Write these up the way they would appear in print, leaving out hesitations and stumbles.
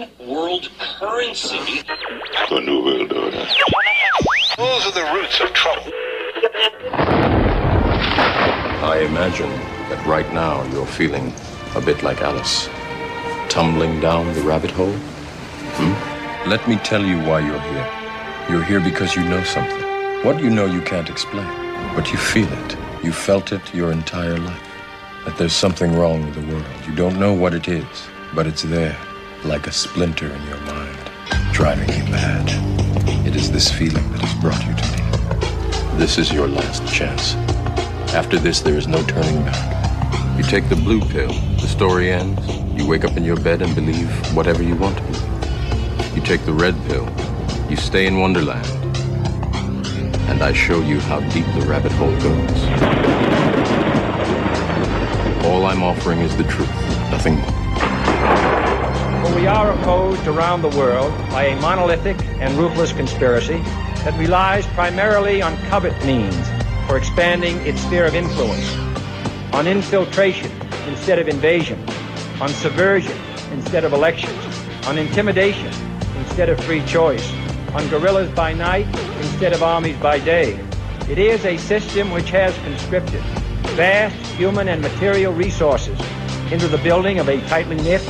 one world currency. The New World Order. Those are the roots of trouble. I imagine that right now you're feeling a bit like Alice, tumbling down the rabbit hole. Let me tell you why you're here. You're here because you know something. What you know you can't explain, but you feel it. You felt it your entire life. That there's something wrong with the world. You don't know what it is, but it's there, like a splinter in your mind, driving you mad. It is this feeling that has brought you to me. This is your last chance. After this, there is no turning back. You take the blue pill, the story ends. You wake up in your bed and believe whatever you want to believe. You take the red pill, you stay in Wonderland, and I show you how deep the rabbit hole goes. All I'm offering is the truth, nothing more. For we are opposed around the world by a monolithic and ruthless conspiracy that relies primarily on covert means for expanding its sphere of influence, on infiltration instead of invasion, on subversion instead of elections, on intimidation instead of free choice, on guerrillas by night instead of armies by day. It is a system which has conscripted vast human and material resources into the building of a tightly knit,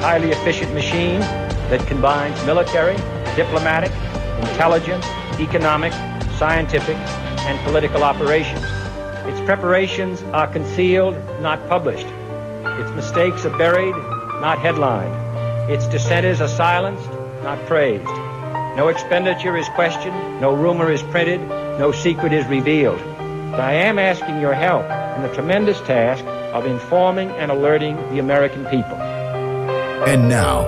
highly efficient machine that combines military, diplomatic, intelligence, economic, scientific, and political operations. Its preparations are concealed, not published. Its mistakes are buried, not headlined. Its dissenters are silenced, not praised. No expenditure is questioned, no rumor is printed, no secret is revealed. But I am asking your help in the tremendous task of informing and alerting the American people. And now,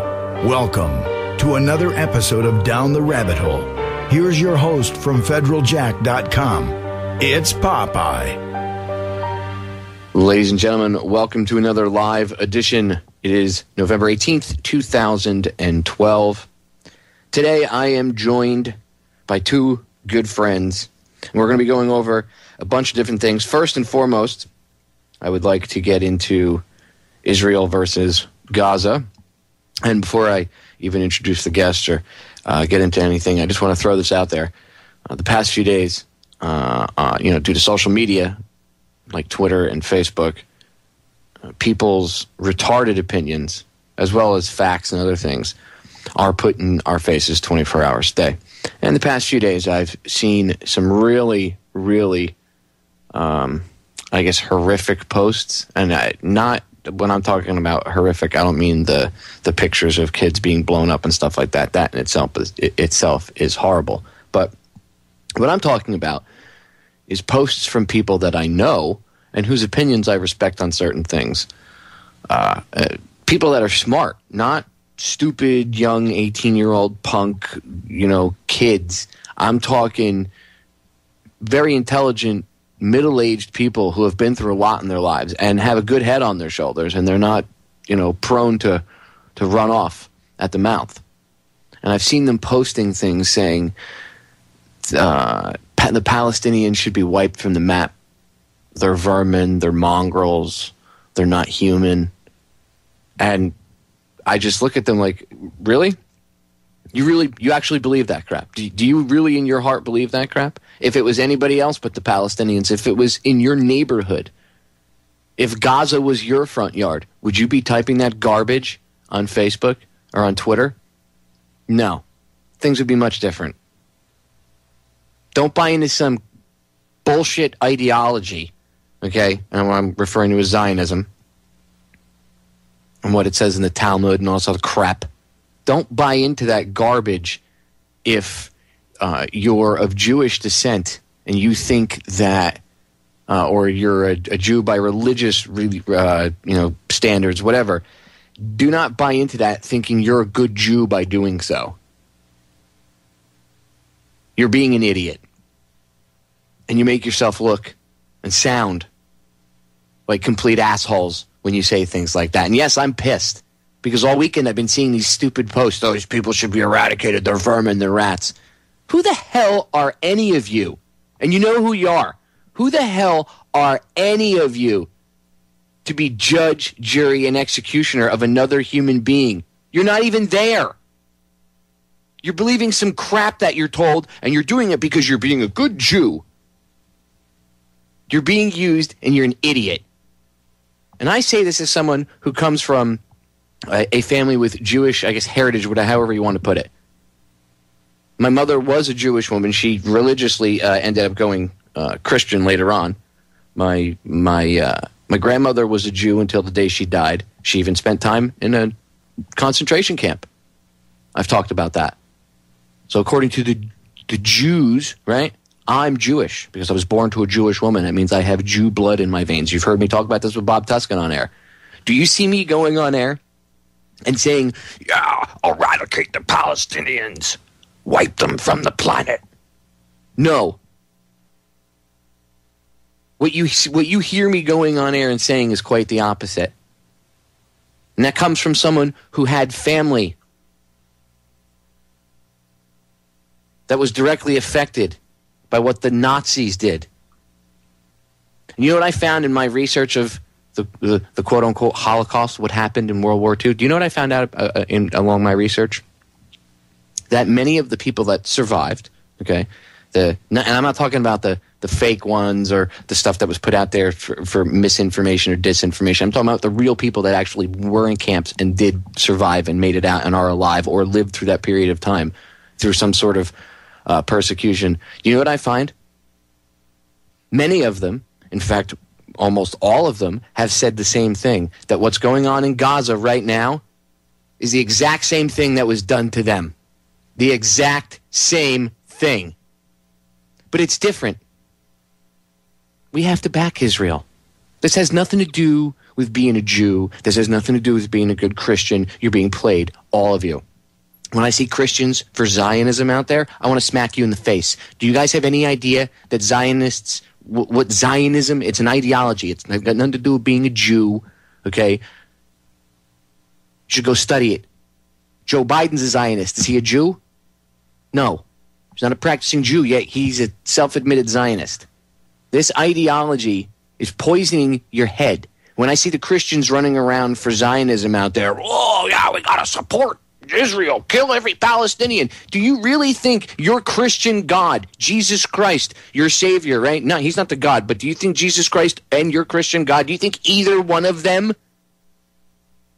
welcome to another episode of Down the Rabbit Hole. Here's your host from federaljack.com. It's Popeye. Ladies and gentlemen, welcome to another live edition. It is November 18th, 2012. Today I am joined by two good friends. We're going to be going over a bunch of different things. First and foremost, I would like to get into Israel versus Gaza. And before I even introduce the guests or get into anything, I just want to throw this out there. The past few days, due to social media, like Twitter and Facebook, people's retarded opinions, as well as facts and other things, are put in our faces 24 hours a day. And the past few days, I've seen some really, really, horrific posts. And not when I'm talking about horrific, I don't mean the pictures of kids being blown up and stuff like that. That in itself is horrible. But what I'm talking about is posts from people that I know and whose opinions I respect on certain things. People that are smart, not stupid, young, 18-year-old punk, kids. I'm talking very intelligent, middle-aged people who have been through a lot in their lives and have a good head on their shoulders, and they're not, prone to run off at the mouth. And I've seen them posting things saying the Palestinians should be wiped from the map. They're vermin, they're mongrels, they're not human. And I just look at them like, really? You actually believe that crap? Do you really in your heart believe that crap? If it was anybody else but the Palestinians, if it was in your neighborhood, if Gaza was your front yard, would you be typing that garbage on Facebook or on Twitter? No. Things would be much different. Don't buy into some bullshit ideology, okay? And what I'm referring to as Zionism and what it says in the Talmud and all this other crap. Don't buy into that garbage if you're of Jewish descent and you think that, or you're a Jew by religious, standards, whatever. Do not buy into that thinking you're a good Jew by doing so. You're being an idiot. And you make yourself look and sound like complete assholes when you say things like that. And yes, I'm pissed. Because all weekend I've been seeing these stupid posts. Oh, these people should be eradicated. They're vermin. They're rats. Who the hell are any of you? And you know who you are. Who the hell are any of you to be judge, jury, and executioner of another human being? You're not even there. You're believing some crap that you're told, and you're doing it because you're being a good Jew. You're being used, and you're an idiot. And I say this as someone who comes from a family with Jewish, I guess, heritage, however you want to put it. My mother was a Jewish woman. She religiously ended up going Christian later on. My grandmother was a Jew until the day she died. She even spent time in a concentration camp. I've talked about that. So according to the Jews, right, I'm Jewish because I was born to a Jewish woman. That means I have Jew blood in my veins. You've heard me talk about this with Bob Tuskin on air. Do you see me going on air and saying, yeah, eradicate the Palestinians, wipe them from the planet? No. What you hear me going on air and saying is quite the opposite. And that comes from someone who had family that was directly affected by what the Nazis did. And you know what I found in my research of the quote-unquote Holocaust, what happened in World War II? Do you know what I found out along my research? That many of the people that survived, okay, and I'm not talking about the fake ones or the stuff that was put out there for misinformation or disinformation. I'm talking about the real people that actually were in camps and did survive and made it out and are alive or lived through that period of time through some sort of persecution. You know what I find? Many of them, in fact, almost all of them, have said the same thing, that what's going on in Gaza right now is the exact same thing that was done to them. The exact same thing. But it's different. We have to back Israel. This has nothing to do with being a Jew. This has nothing to do with being a good Christian. You're being played, all of you. When I see Christians for Zionism out there, I want to smack you in the face. Do you guys have any idea that Zionists, what Zionism, it's an ideology. It's got nothing to do with being a Jew, okay? You should go study it. Joe Biden's a Zionist. Is he a Jew? No. He's not a practicing Jew, yet he's a self-admitted Zionist. This ideology is poisoning your head. When I see the Christians running around for Zionism out there, oh, yeah, we got to support Israel, kill every Palestinian. Do you really think your Christian God, Jesus Christ, your Savior, right? No, he's not the God, but do you think Jesus Christ and your Christian God, do you think either one of them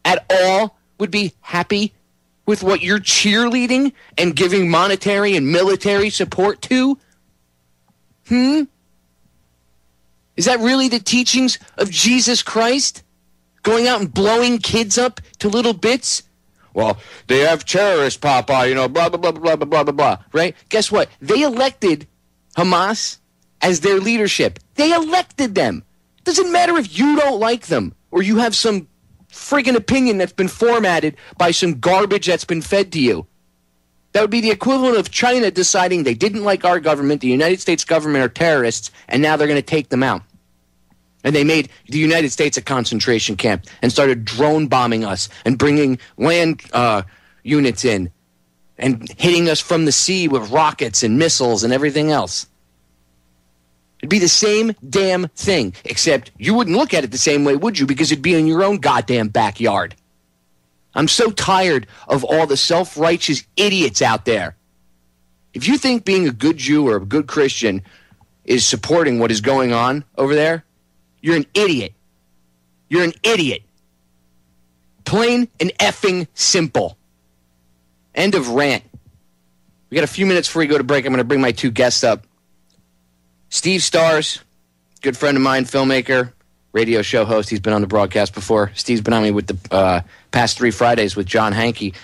at all would be happy with what you're cheerleading and giving monetary and military support to? Is that really the teachings of Jesus Christ? Going out and blowing kids up to little bits? Well, they have terrorists, Popeye, blah, blah, blah, blah, blah, blah, blah, blah, right? Guess what? They elected Hamas as their leadership. They elected them. Doesn't matter if you don't like them or you have some friggin' opinion that's been formatted by some garbage that's been fed to you. That would be the equivalent of China deciding they didn't like our government, the United States government are terrorists, and now they're going to take them out. And they made the United States a concentration camp and started drone bombing us and bringing land units in and hitting us from the sea with rockets and missiles and everything else. It'd be the same damn thing, except you wouldn't look at it the same way, would you? Because it'd be in your own goddamn backyard. I'm so tired of all the self-righteous idiots out there. If you think being a good Jew or a good Christian is supporting what is going on over there, you're an idiot. You're an idiot. Plain and effing simple. End of rant. We got a few minutes before we go to break. I'm going to bring my two guests up. Steve Stars, good friend of mine, filmmaker, radio show host. He's been on the broadcast before. Steve's been on me with the past 3 Fridays with John Hankey.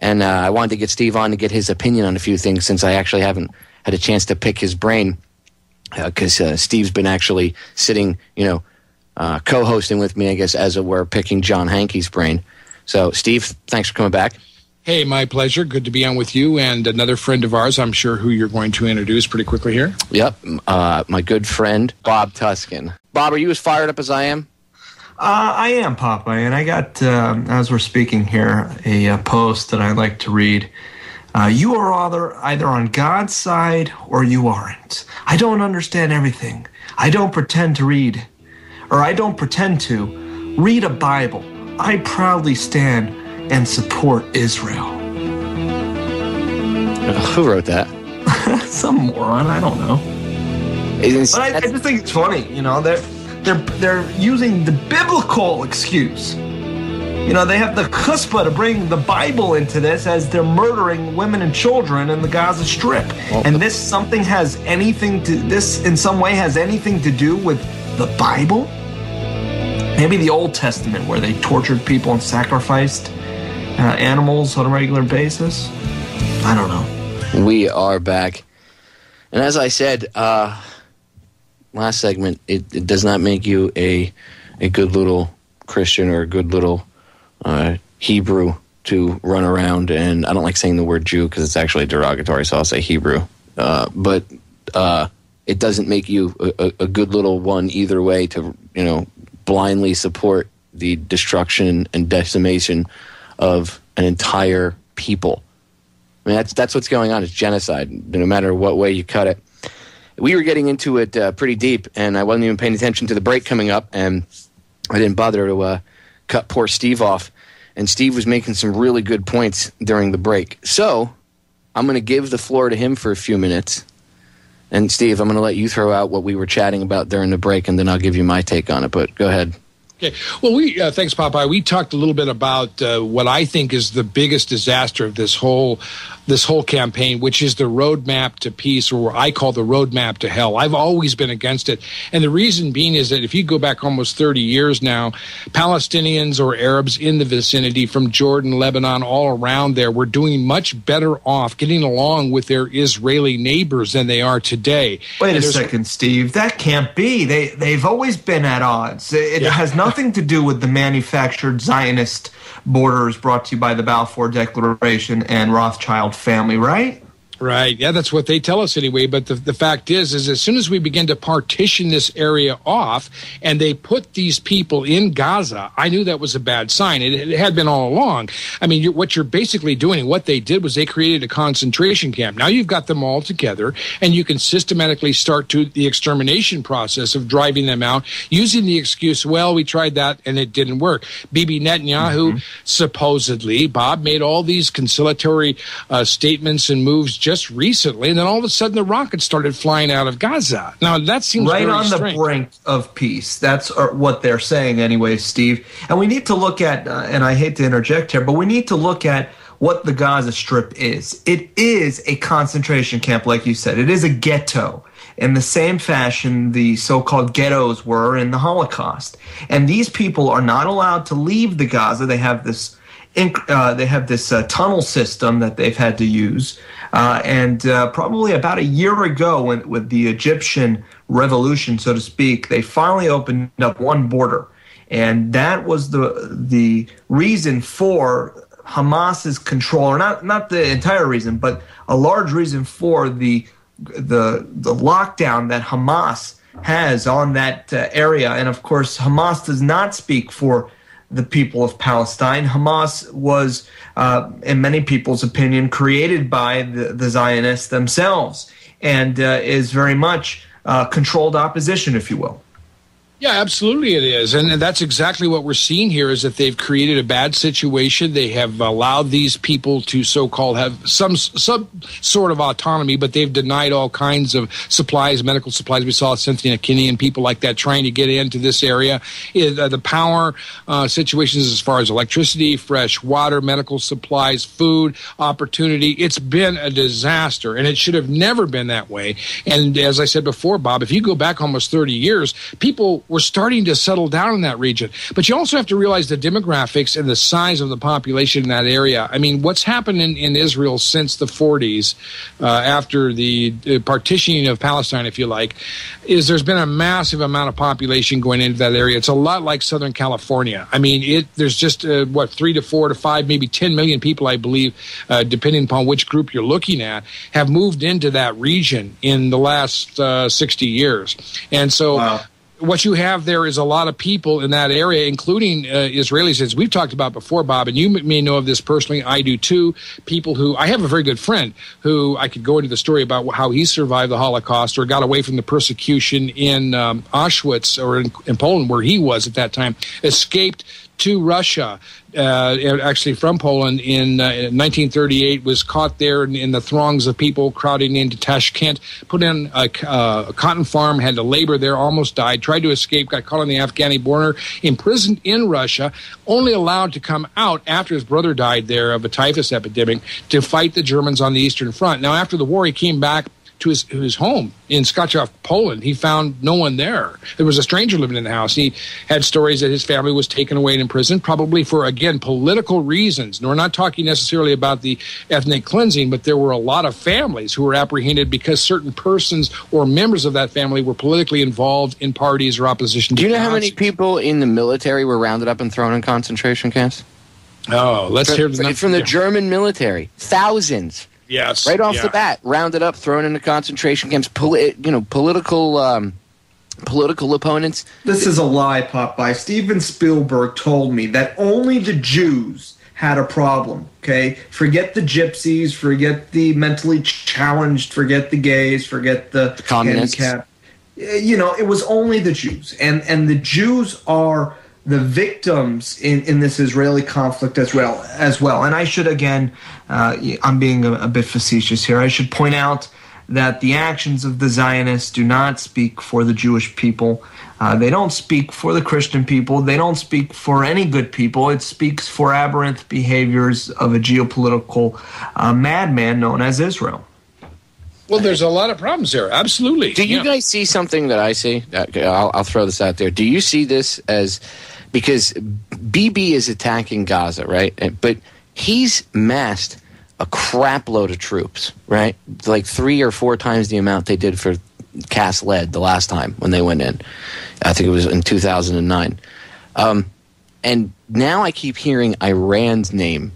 And I wanted to get Steve on to get his opinion on a few things since I actually haven't had a chance to pick his brain. Because Steve's been actually sitting, co-hosting with me, I guess, as it were, picking John Hankey's brain. So, Steve, thanks for coming back. Hey, my pleasure. Good to be on with you and another friend of ours, I'm sure, who you're going to introduce pretty quickly here. Yep, my good friend, Bob Tuskin. Bob, are you as fired up as I am? I am, Popeye, and I got, as we're speaking here, a post that I like to read. You are either on God's side or you aren't. I don't understand everything. I don't pretend to read a Bible. I proudly stand and support Israel. Who wrote that? Some moron, I don't know. But I just think it's funny, you know, they're using the biblical excuse. You know, they have the chutzpah to bring the Bible into this as they're murdering women and children in the Gaza Strip. And this in some way has anything to do with the Bible? Maybe the Old Testament, where they tortured people and sacrificed animals on a regular basis? I don't know. We are back. And as I said, last segment, it does not make you a good little Christian or a good little Hebrew to run around, and I don't like saying the word Jew because it's actually derogatory, so I'll say Hebrew. But it doesn't make you a good little one either way to, you know, blindly support the destruction and decimation of an entire people. I mean, that's what's going on. It's genocide, no matter what way you cut it. We were getting into it pretty deep, and I wasn't even paying attention to the break coming up, and I didn't bother to cut poor Steve off. And Steve was making some really good points during the break. So I'm going to give the floor to him for a few minutes. And Steve, I'm going to let you throw out what we were chatting about during the break, and then I'll give you my take on it. But go ahead. Okay. Well, thanks, Popeye. We talked a little bit about what I think is the biggest disaster of this whole campaign, which is the roadmap to peace, or what I call the roadmap to hell. I've always been against it. And the reason being is that if you go back almost 30 years now, Palestinians or Arabs in the vicinity from Jordan, Lebanon, all around there were doing much better off getting along with their Israeli neighbors than they are today. Wait a second, Steve. That can't be. They've always been at odds. It has nothing to do with the manufactured Zionist borders brought to you by the Balfour Declaration and Rothschild family, right? Right. Yeah, that's what they tell us anyway. But the fact is as soon as we begin to partition this area off and they put these people in Gaza, I knew that was a bad sign. It had been all along. I mean, what you're basically doing, what they did was they created a concentration camp. Now you've got them all together, and you can systematically start to the extermination process of driving them out using the excuse, well, we tried that and it didn't work. Bibi Netanyahu supposedly, Bob, made all these conciliatory statements and moves just recently, and then all of a sudden the rockets started flying out of Gaza. Now, that seems right very on strange. The brink of peace. That's what they're saying anyway, Steve. And we need to look at, and I hate to interject here, but we need to look at what the Gaza Strip is. It is a concentration camp, like you said. It is a ghetto in the same fashion the so-called ghettos were in the Holocaust. And these people are not allowed to leave the Gaza. They have this tunnel system that they've had to use. And probably about a year ago, with the Egyptian revolution, so to speak, they finally opened up one border. And that was the reason for Hamas's control, or not the entire reason, but a large reason for the lockdown that Hamas has on that area. And of course, Hamas does not speak for the people of Palestine. Hamas was, in many people's opinion, created by the Zionists themselves, and is very much controlled opposition, if you will. Yeah, absolutely it is. And that's exactly what we're seeing here, is that they've created a bad situation. They have allowed these people to so-called have some sort of autonomy, but they've denied all kinds of supplies, medical supplies. We saw Cynthia Kinney and people like that trying to get into this area. The power situations as far as electricity, fresh water, medical supplies, food, opportunity, it's been a disaster, and it should have never been that way. And as I said before, Bob, if you go back almost 30 years, people were starting to settle down in that region. But you also have to realize the demographics and the size of the population in that area. I mean, what's happened in Israel since the 40s, after the partitioning of Palestine, if you like, is there's been a massive amount of population going into that area. It's a lot like Southern California. I mean, there's just, 3 to 4 to 5, maybe 10 million people, I believe, depending upon which group you're looking at, have moved into that region in the last 60 years. And so... Wow. What you have there is a lot of people in that area, including Israelis, as we've talked about before, Bob, and you may know of this personally. I do too. People who, I have a very good friend who I could go into the story about how he survived the Holocaust or got away from the persecution in Auschwitz or in Poland, where he was at that time, escaped to Russia, actually from Poland in 1938, was caught there in the throngs of people crowding into Tashkent, put in a cotton farm, had to labor there, almost died, tried to escape, got caught on the Afghani border, imprisoned in Russia, only allowed to come out after his brother died there of a typhus epidemic to fight the Germans on the Eastern Front. Now, after the war, he came back to his home in Skoczów, Poland. He found no one there. There was a stranger living in the house. He had stories that his family was taken away and imprisoned, probably for, again, political reasons. And we're not talking necessarily about the ethnic cleansing, but there were a lot of families who were apprehended because certain persons or members of that family were politically involved in parties or opposition to Do you know how many people in the military were rounded up and thrown in concentration camps? Oh, let's hear from the German military. Thousands. Yes. Right off the bat, rounded up, thrown into concentration camps, political opponents. This is a lie, Popeye. Steven Spielberg told me that only the Jews had a problem, okay? Forget the gypsies, forget the mentally challenged, forget the gays, forget the communists. handicapped. It was only the Jews. And the Jews are the victims in this Israeli conflict as well. And I should, again, I'm being a bit facetious here, I should point out that the actions of the Zionists do not speak for the Jewish people. They don't speak for the Christian people. They don't speak for any good people. It speaks for aberrant behaviors of a geopolitical madman known as Israel. Well, there's a lot of problems there. Absolutely. Do you guys see something that I see? I'll throw this out there. Do you see this as... Because Bibi is attacking Gaza, right? But he's massed a crap load of troops, right? Like 3 or 4 times the amount they did for Cast Lead the last time when they went in. I think it was in 2009. And now I keep hearing Iran's name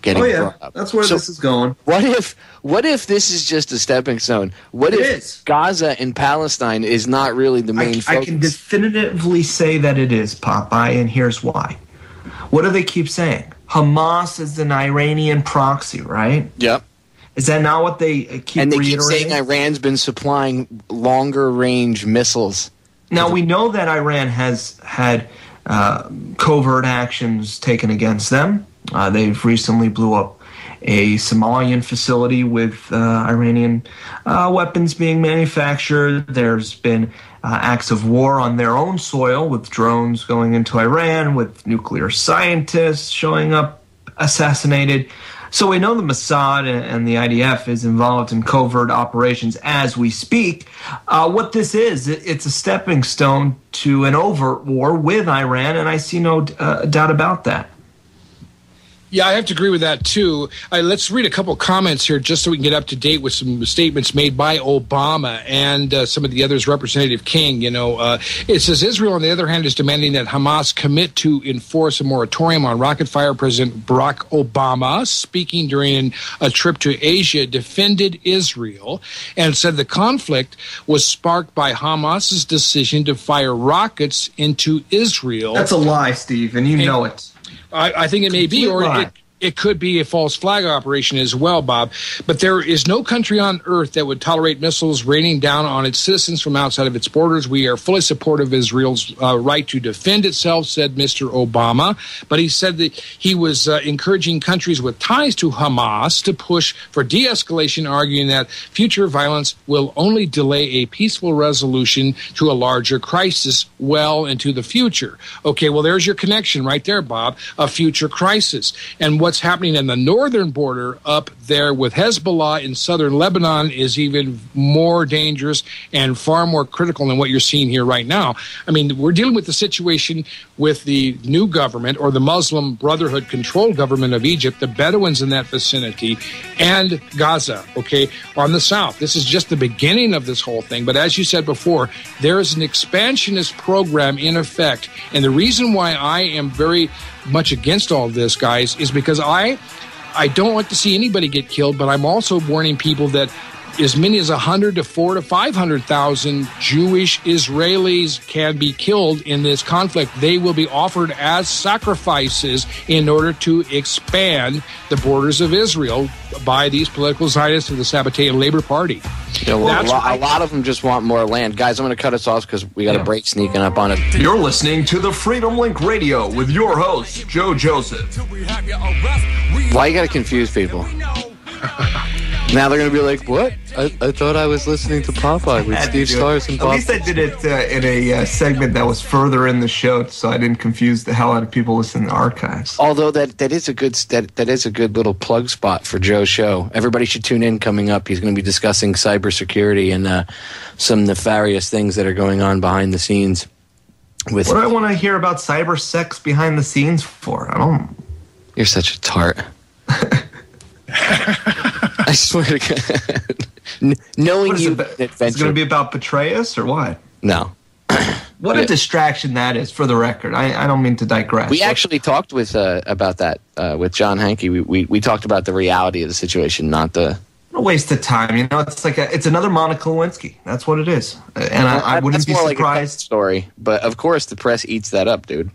getting brought up. That's where this is going. What if this is just a stepping stone? What if Gaza and Palestine is not really the main focus? I can definitively say that it is, Popeye, and here's why. What do they keep saying? Hamas is an Iranian proxy, right? Yep. Is that not what they keep reiterating? And they keep saying Iran's been supplying longer-range missiles. Now, we know that Iran has had covert actions taken against them. They've recently blew up a Somalian facility with Iranian weapons being manufactured. There's been acts of war on their own soil with drones going into Iran, with nuclear scientists showing up assassinated. So we know the Mossad and the IDF is involved in covert operations as we speak. What this is, it's a stepping stone to an overt war with Iran, and I see no doubt about that. Yeah, I have to agree with that, too. Let's read a couple comments here just so we can get up to date with some statements made by Obama and some of the others, Representative King. It says, Israel, on the other hand, is demanding that Hamas commit to enforce a moratorium on rocket fire. President Barack Obama, speaking during a trip to Asia, defended Israel and said the conflict was sparked by Hamas's decision to fire rockets into Israel. That's a lie, Steve, and you know it. I think it may be, or it could be a false flag operation as well, Bob. But there is no country on earth that would tolerate missiles raining down on its citizens from outside of its borders. We are fully supportive of Israel's right to defend itself, said Mr. Obama. But he said that he was encouraging countries with ties to Hamas to push for de-escalation, arguing that future violence will only delay a peaceful resolution to a larger crisis well into the future. Okay, well, there's your connection right there, Bob, a future crisis. And what's happening in the northern border up there with Hezbollah in southern Lebanon is even more dangerous and far more critical than what you're seeing here right now. I mean, we're dealing with the situation with the new government, or the Muslim Brotherhood-controlled government of Egypt, the Bedouins in that vicinity, and Gaza, okay, on the south. This is just the beginning of this whole thing. But as you said before, there is an expansionist program in effect. And the reason why I am very much against all of this, guys, is because I don't want to see anybody get killed, but I'm also warning people that as many as 100 to 400 to 500,000 Jewish Israelis can be killed in this conflict. They will be offered as sacrifices in order to expand the borders of Israel by these political Zionists of the Sabbatean Labor Party. A lot of them just want more land. Guys, I'm going to cut us off because we got a break sneaking up on it. You're listening to the Freedom Link Radio with your host, Joe Joseph. Why you got to confuse people? Now they're going to be like, what? I thought I was listening to Popeye with Steve Stars and Bob. At least I did it in a segment that was further in the show, so I didn't confuse the hell out of people listening to archives. Although that is a good little plug spot for Joe's show. Everybody should tune in. Coming up, he's going to be discussing cybersecurity and some nefarious things that are going on behind the scenes. What do I want to hear about cyber sex behind the scenes for? I don't. You're such a tart. I swear to God. Knowing you, it's going to be about betray us or what? No. What a distraction that is, for the record. I don't mean to digress. We actually talked with about that with John Hankey. We talked about the reality of the situation, not the. A waste of time, you know. It's another Monica Lewinsky. That's what it is, and I wouldn't be surprised. Like a story, but of course the press eats that up, dude.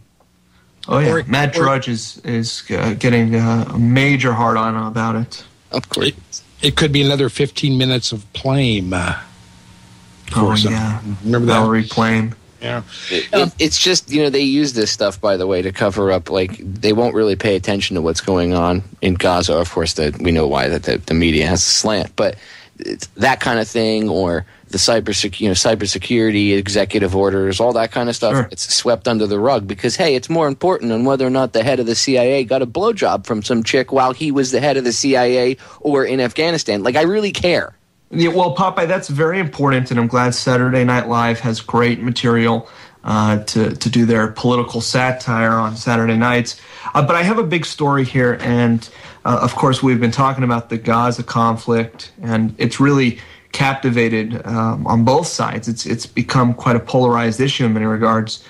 Oh yeah, Matt Drudge is getting a major hard on about it. Of course, it could be another 15 minutes of Plame. Oh yeah, remember that? Valerie Plame. Yeah, it's just they use this stuff, by the way, to cover up. Like they won't really pay attention to what's going on in Gaza. Of course, we know why that the media has a slant, but it's that kind of thing, or the cybersecurity executive orders, all that kind of stuff. Sure. It's swept under the rug because hey, it's more important than whether or not the head of the CIA got a blowjob from some chick while he was the head of the CIA or in Afghanistan. Like I really care. Yeah, well, Popeye, that's very important, and I'm glad Saturday Night Live has great material to do their political satire on Saturday nights. But I have a big story here, and of course we've been talking about the Gaza conflict, and it's really captivated on both sides. It's become quite a polarized issue in many regards.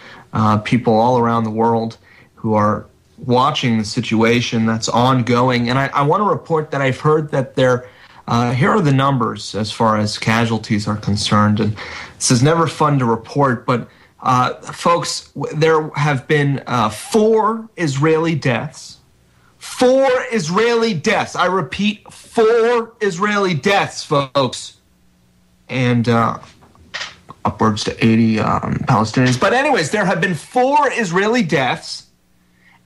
People all around the world who are watching the situation that's ongoing, and I want to report that I've heard that here are the numbers as far as casualties are concerned, and this is never fun to report, but folks, there have been 4 Israeli deaths. 4 Israeli deaths. I repeat, 4 Israeli deaths, folks. And upwards to 80 Palestinians. But anyways, there have been 4 Israeli deaths.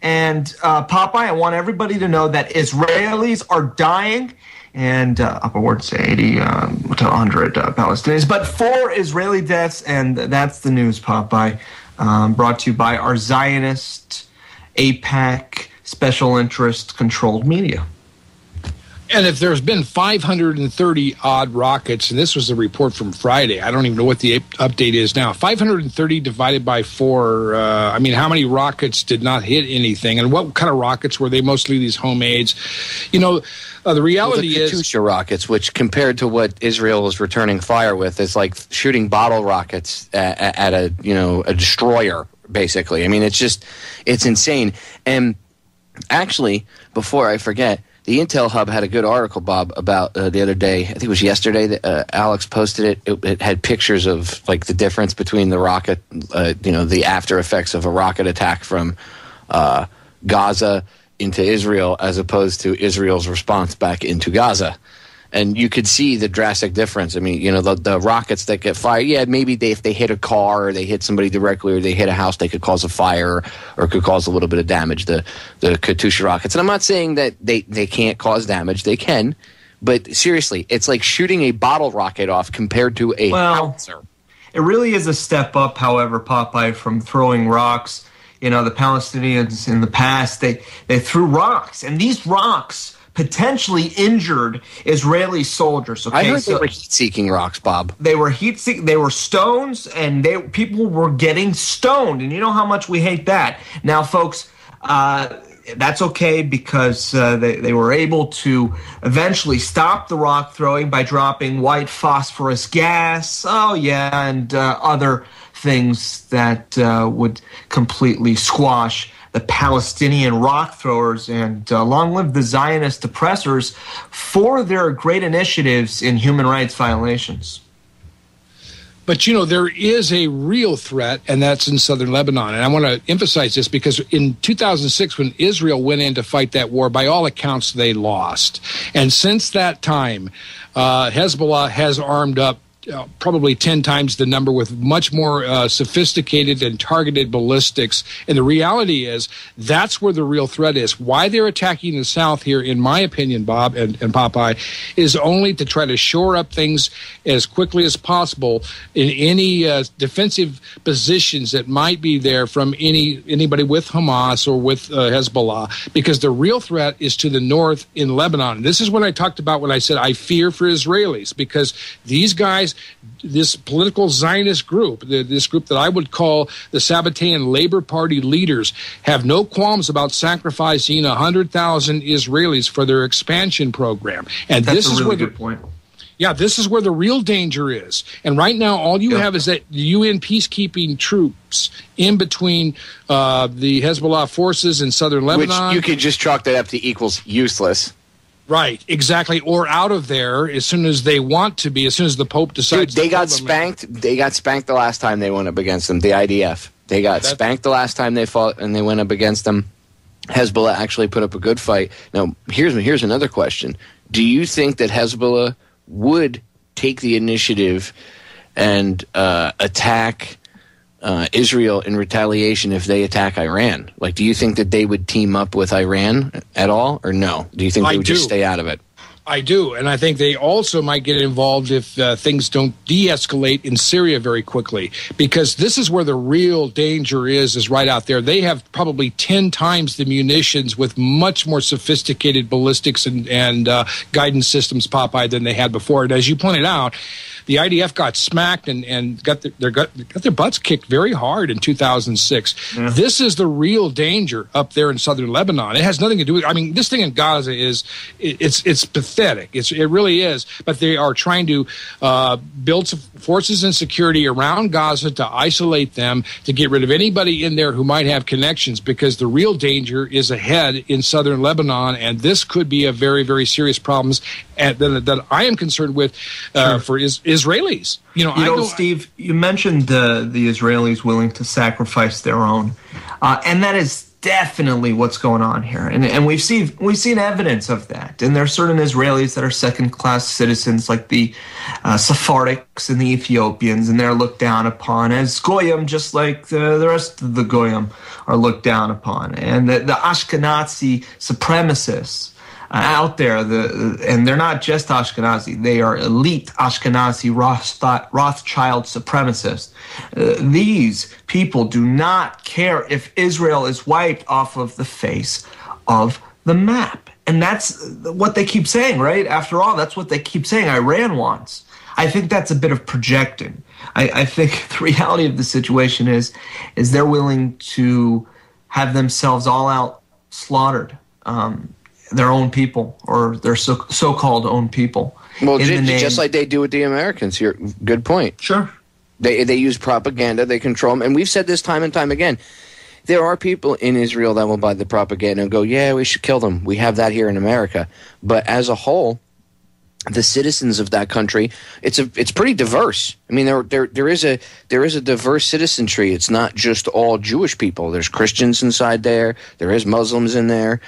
And Popeye, I want everybody to know that Israelis are dying, and upwards to 80 to 100 Palestinians. But 4 Israeli deaths, and that's the news, Popeye. Brought to you by our Zionist, AIPAC, special interest controlled media. And if there's been 530 odd rockets, and this was a report from Friday, I don't even know what the update is now. 530 divided by 4. I mean, how many rockets did not hit anything? And what kind of rockets were they? Mostly these homemades. The reality is Katyusha rockets, which compared to what Israel is returning fire with, is like shooting bottle rockets at a destroyer, basically. I mean, it's insane. And actually, before I forget, the Intel Hub had a good article, Bob, about the other day. I think it was yesterday that Alex posted it. It had pictures of like the difference between the rocket, the after effects of a rocket attack from Gaza into Israel as opposed to Israel's response back into Gaza. And you could see the drastic difference. I mean, the rockets that get fired, yeah, maybe if they hit a car or they hit somebody directly or they hit a house, they could cause a fire or could cause a little bit of damage, the Katyusha rockets. And I'm not saying that they can't cause damage. They can. But seriously, it's like shooting a bottle rocket off compared to a howitzer. It really is a step up, however, Popeye, from throwing rocks. The Palestinians in the past, they threw rocks. And these rocks potentially injured Israeli soldiers. Okay? I heard they were heat-seeking rocks, Bob. They were heat-seeking. They were stones, and people were getting stoned. And you know how much we hate that. Now, folks, that's okay because they were able to eventually stop the rock throwing by dropping white phosphorus gas. Oh, yeah, and other things that would completely squash the Palestinian rock throwers, and long live the Zionist oppressors for their great initiatives in human rights violations. But, there is a real threat, and that's in southern Lebanon. And I want to emphasize this because in 2006, when Israel went in to fight that war, by all accounts, they lost. And since that time, Hezbollah has armed up probably 10 times the number with much more sophisticated and targeted ballistics. And the reality is that's where the real threat is. Why they're attacking the South here, in my opinion, Bob and Popeye, is only to try to shore up things as quickly as possible in any defensive positions that might be there from anybody with Hamas or with Hezbollah, because the real threat is to the north in Lebanon. This is what I talked about when I said I fear for Israelis, because these guys, this political Zionist group, this group that I would call the Sabbatean Labor Party leaders, have no qualms about sacrificing 100,000 Israelis for their expansion program. And that's this is a really where good point. Yeah, this is where the real danger is. And right now, all you have is that the UN peacekeeping troops in between the Hezbollah forces in southern Lebanon. Which you could just chalk that up to equals useless. Right, exactly, or out of there as soon as they want to be, as soon as the Pope decides. Dude, they got spanked. They got spanked the last time they went up against them, the IDF. They got spanked the last time they fought and they went up against them. Hezbollah actually put up a good fight. Now, here's another question. Do you think that Hezbollah would take the initiative and attack Israel in retaliation if they attack Iran? Like, do you think that they would team up with Iran at all, or no? Do you think they would just stay out of it? I do, and I think they also might get involved if things don't de-escalate in Syria very quickly, because this is where the real danger is right out there. They have probably 10 times the munitions with much more sophisticated ballistics and guidance systems, Popeye, than they had before. And as you pointed out, the IDF got smacked and got their butts kicked very hard in 2006. Yeah. This is the real danger up there in southern Lebanon. It has nothing to do with, this thing in Gaza it's pathetic. It really is. But they are trying to build some forces and security around Gaza to isolate them, to get rid of anybody in there who might have connections, because the real danger is ahead in southern Lebanon, and this could be a very, very serious problems that I am concerned with for Israelis. Steve, you mentioned the Israelis willing to sacrifice their own, and that is definitely what's going on here, and we've seen evidence of that. And there are certain Israelis that are second-class citizens, like the Sephardics and the Ethiopians, and they're looked down upon as goyim, just like the rest of the goyim are looked down upon. And the Ashkenazi supremacists out there, and they're not just Ashkenazi, they are elite Ashkenazi Rothschild supremacists. These people do not care if Israel is wiped off of the face of the map. And that's what they keep saying, right? After all, that's what they keep saying Iran wants. I think that's a bit of projecting. I think the reality of the situation is they're willing to have themselves all out slaughtered. Their own people, or their so-called own people. Well, just like they do with the Americans here. Good point. Sure. They use propaganda. They control them. And we've said this time and time again. There are people in Israel that will buy the propaganda and go, yeah, we should kill them. We have that here in America. But as a whole, the citizens of that country, it's pretty diverse. There is a diverse citizenry. It's not just all Jewish people. There's Christians inside there. There is Muslims in there.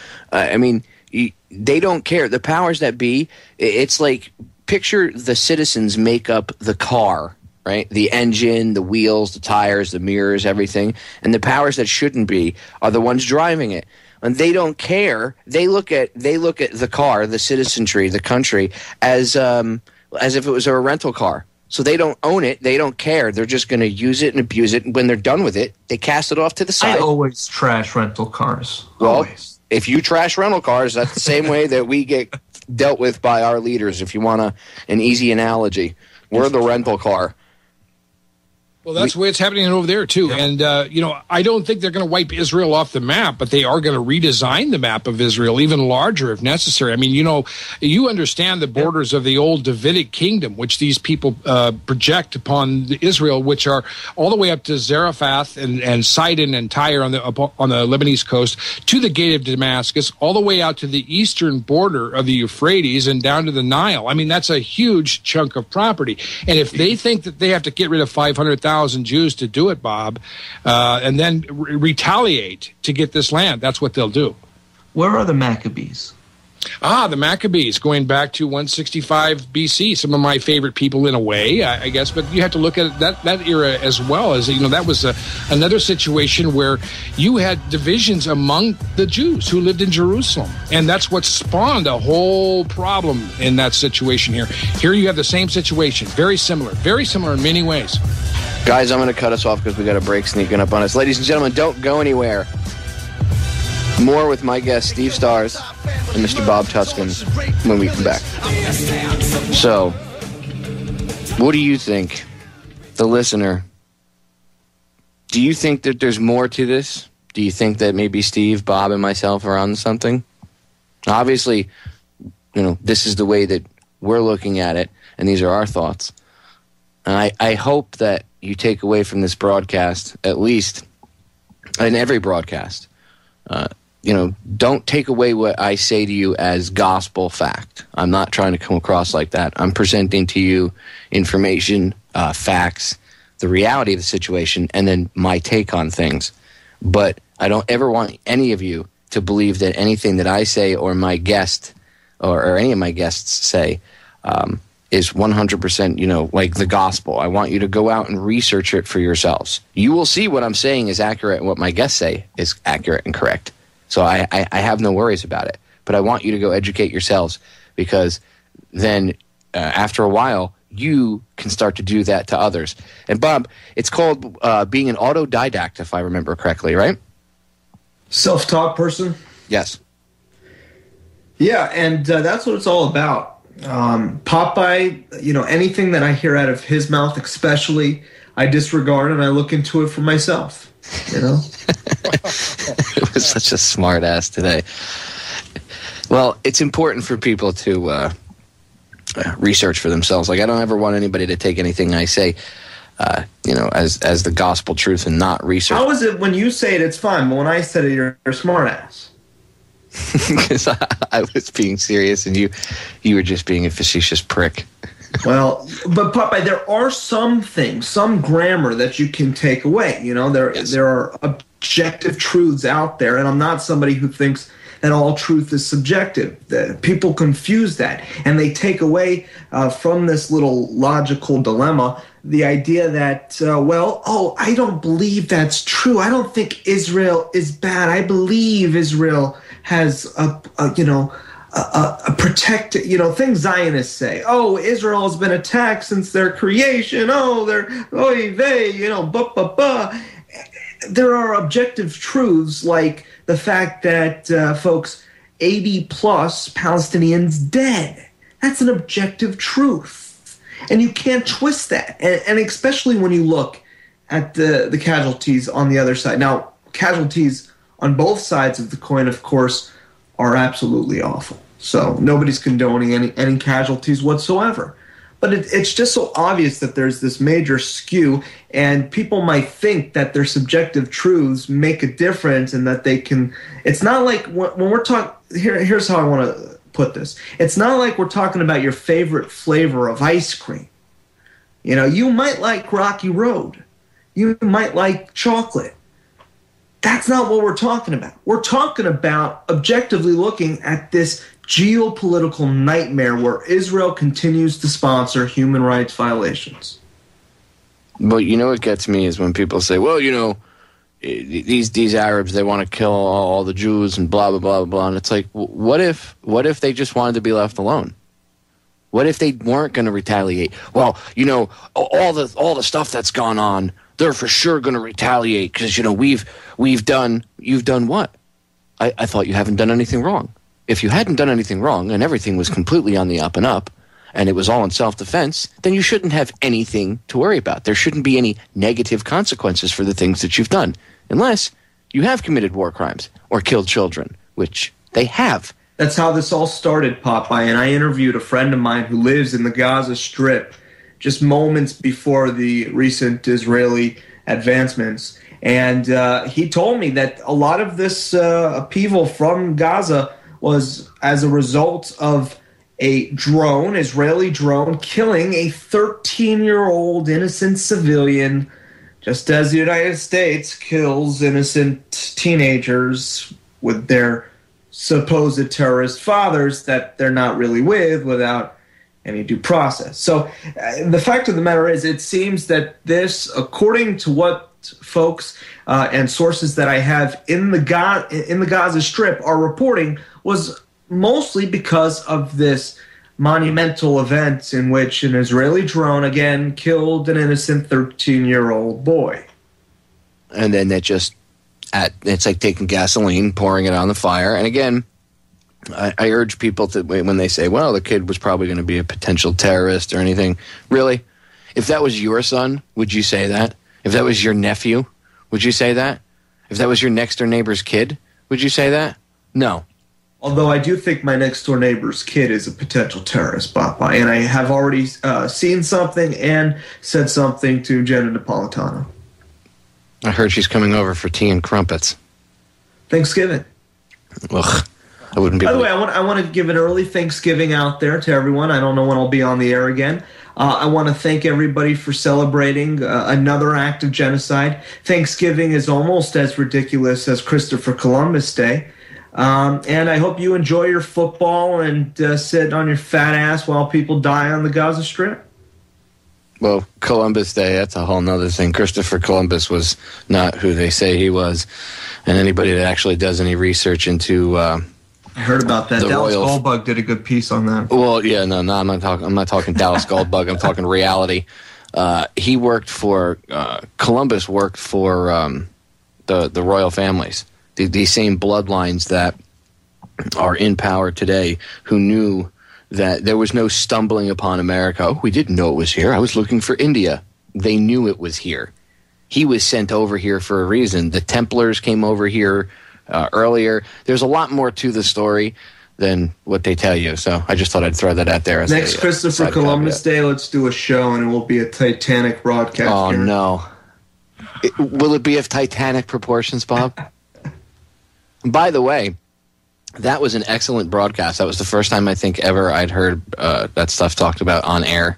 They don't care. The powers that be, it's like, picture the citizens make up the car, right? The engine, the wheels, the tires, the mirrors, everything. And the powers that shouldn't be are the ones driving it. And they don't care. They look at the car, the citizenry, the country, as if it was a rental car. So they don't own it. They don't care. They're just going to use it and abuse it. And when they're done with it, they cast it off to the side. I always trash rental cars. Well, always. If you trash rental cars, that's the same way that we get dealt with by our leaders. If you want an easy analogy, we're the rental car. Well, that's the way it's happening over there, too. Yeah. And, I don't think they're going to wipe Israel off the map, but they are going to redesign the map of Israel even larger if necessary. I mean, you understand the borders of the old Davidic kingdom, which these people project upon Israel, which are all the way up to Zarephath and Sidon and Tyre on the Lebanese coast, to the gate of Damascus, all the way out to the eastern border of the Euphrates and down to the Nile. I mean, that's a huge chunk of property. And if they think that they have to get rid of 500,000 Jews to do it, Bob, and then retaliate to get this land, that's what they'll do. Where are the Maccabees? The Maccabees, going back to 165 BC. Some of my favorite people in a way, I guess. But you have to look at that era as well. As that was another situation where you had divisions among the Jews who lived in Jerusalem. And that's what spawned a whole problem in that situation here. Here you have the same situation. Very similar in many ways. Guys, I'm going to cut us off because we got a break sneaking up on us. Ladies and gentlemen, don't go anywhere. More with my guest, Steve Stars and Mr. Bob Tuskin, when we come back. So, what do you think, the listener? Do you think that there's more to this? Do you think that maybe Steve, Bob, and myself are on something? Obviously, this is the way that we're looking at it, and these are our thoughts. And I hope that you take away from this broadcast, at least in every broadcast, don't take away what I say to you as gospel fact. I'm not trying to come across like that. I'm presenting to you information, facts, the reality of the situation, and then my take on things. But I don't ever want any of you to believe that anything that I say or my guest or any of my guests say is 100%, like the gospel. I want you to go out and research it for yourselves. You will see what I'm saying is accurate and what my guests say is accurate and correct. So I have no worries about it. But I want you to go educate yourselves, because then after a while, you can start to do that to others. And Bob, it's called being an autodidact, if I remember correctly, right? Self-taught person? Yes. Yeah, and that's what it's all about. Popeye, anything that I hear out of his mouth especially, I disregard and I look into it for myself, It was such a smart ass today. Well, it's important for people to research for themselves. Like, I don't ever want anybody to take anything I say, as the gospel truth and not research. How is it when you say it, it's fine, but when I said it, you're a smart ass? Because I was being serious and you were just being a facetious prick. Well, but Popeye, there are some things, some grammar that you can take away. There are objective truths out there, and I'm not somebody who thinks that all truth is subjective. People confuse that, and they take away from this little logical dilemma the idea that, I don't believe that's true. I don't think Israel is bad. I believe Israel has a protected, things Zionists say. Oh, Israel has been attacked since their creation. Oh, they're, There are objective truths like the fact that, folks, 80 plus Palestinians dead. That's an objective truth. And you can't twist that. And especially when you look at the casualties on the other side. Now, casualties on both sides of the coin, of course, are absolutely awful. So nobody's condoning any casualties whatsoever. But it's just so obvious that there's this major skew, and people might think that their subjective truths make a difference and that they can – it's not like when we're talking – here's how I want to put this. It's not like we're talking about your favorite flavor of ice cream. You might like Rocky Road. You might like chocolate. That's not what we're talking about. We're talking about objectively looking at this geopolitical nightmare where Israel continues to sponsor human rights violations. But what gets me is when people say, well, these Arabs, they want to kill all the Jews and blah, blah, blah, blah. And it's like, what if they just wanted to be left alone? What if they weren't going to retaliate? Well, all the stuff that's gone on, they're for sure going to retaliate because, you've done what? I thought you haven't done anything wrong. If you hadn't done anything wrong and everything was completely on the up and up, and it was all in self-defense, then you shouldn't have anything to worry about. There shouldn't be any negative consequences for the things that you've done, unless you have committed war crimes or killed children, which they have. That's how this all started, Popeye, and I interviewed a friend of mine who lives in the Gaza Strip just moments before the recent Israeli advancements. And he told me that a lot of this upheaval from Gaza was as a result of a drone, Israeli drone, killing a 13-year-old innocent civilian, just as the United States kills innocent teenagers with their supposed terrorist fathers that they're not really with without any due process. So the fact of the matter is, it seems that this, according to what folks and sources that I have in the Gaza Strip are reporting, was mostly because of this monumental event in which an Israeli drone again killed an innocent 13-year-old boy. And then it's like taking gasoline, pouring it on the fire. And again, I urge people to, when they say, well, the kid was probably going to be a potential terrorist or anything, really? If that was your son, would you say that? If that was your nephew, would you say that? If that was your next-door neighbor's kid, would you say that? No. Although I do think my next-door neighbor's kid is a potential terrorist, Popeye, and I have already seen something and said something to Jenna Napolitano. I heard she's coming over for tea and crumpets. Thanksgiving. Ugh. I wouldn't be. By the way, I want to give an early Thanksgiving out there to everyone. I don't know when I'll be on the air again. I want to thank everybody for celebrating another act of genocide. Thanksgiving is almost as ridiculous as Christopher Columbus Day. And I hope you enjoy your football and sit on your fat ass while people die on the Gaza Strip. Well, Columbus Day, that's a whole nother thing. Christopher Columbus was not who they say he was. And anybody that actually does any research into I heard about that. Dallas Goldbug did a good piece on that. Well, yeah, no, I'm not talking Dallas Goldbug. I'm talking reality. He worked for Columbus worked for the royal families, the same bloodlines that are in power today, who knew that there was no stumbling upon America. Oh, we didn't know it was here. I was looking for India. They knew it was here. He was sent over here for a reason. The Templars came over here earlier. There's a lot more to the story than what they tell you. So I just thought I'd throw that out there. As Next Christopher Columbus Day, let's do a show, and it will be a Titanic broadcast. Oh, here. No. Will it be of Titanic proportions, Bob? By the way, that was an excellent broadcast. That was the first time I think ever I'd heard that stuff talked about on air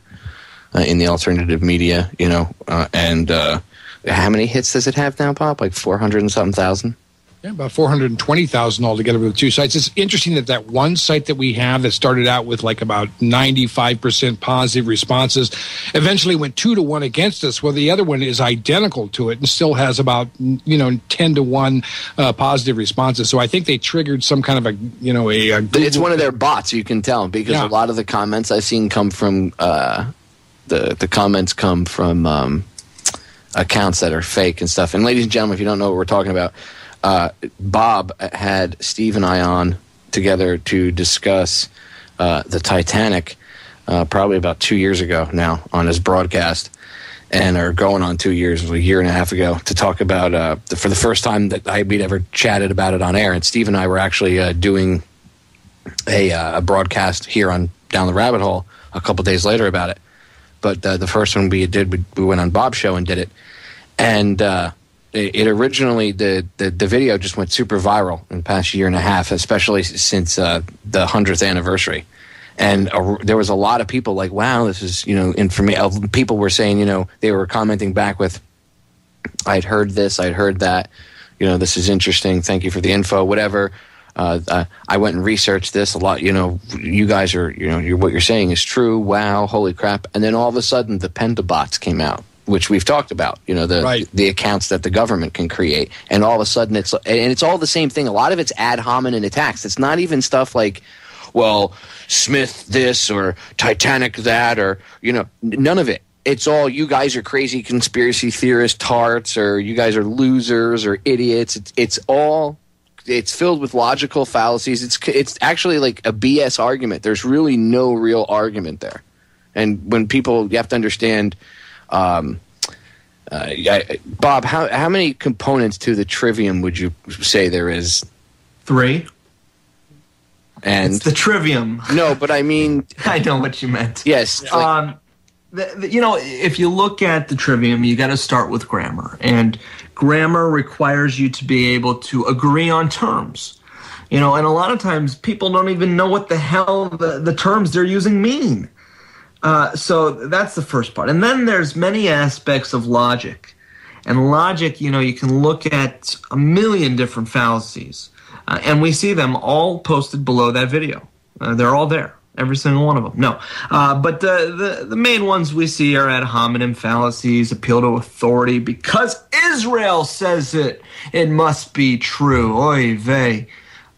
in the alternative media, and how many hits does it have now, Bob? Like 400 and something thousand? Yeah, about 420,000 altogether with two sites. It's interesting that one site that we have that started out with like about 95% positive responses eventually went 2-1 against us. Well, the other one is identical to it and still has about 10-1 positive responses. So I think they triggered some kind of a Google. It's one of their bots. You can tell because a lot of the comments I've seen come from the comments come from accounts that are fake and stuff. And ladies and gentlemen, if you don't know what we're talking about. Bob had Steve and I on together to discuss the Titanic probably about 2 years ago now on his broadcast, and are going on 2 years, a year and a half ago, to talk about for the first time that we'd ever chatted about it on air. And Steve and I were actually doing a broadcast here on Down the Rabbit Hole a couple days later about it. But the first one we went on Bob's show and did it, and it originally, the video just went super viral in the past year and a half, especially since the 100th anniversary. And there was a lot of people like, wow, this is, information. People were saying, they were commenting back with, I'd heard this, I'd heard that, this is interesting, thank you for the info, whatever. I went and researched this a lot, you guys are, what you're saying is true, wow, holy crap. And then all of a sudden the pentabots came out, which we've talked about, the accounts that the government can create. And all of a sudden it's all the same thing. A lot of it's ad hominem attacks. It's not even stuff like, well, Smith this or Titanic that or, none of it. It's all, you guys are crazy conspiracy theorist tarts, or you guys are losers or idiots. It's filled with logical fallacies. It's actually like a BS argument. There's really no real argument there. And when people, you have to understand, Bob, how many components to the trivium would you say there is? 3. And it's the trivium. No, but I mean, I know what you meant. Yes. If you look at the trivium, you got to start with grammar, and grammar requires you to be able to agree on terms. And a lot of times people don't even know what the hell the terms they're using mean. So that's the first part. And then there's many aspects of logic. And logic, you can look at a million different fallacies. And we see them all posted below that video. They're all there. Every single one of them. No. But the main ones we see are ad hominem fallacies, appeal to authority. Because Israel says it must be true. Oy vey.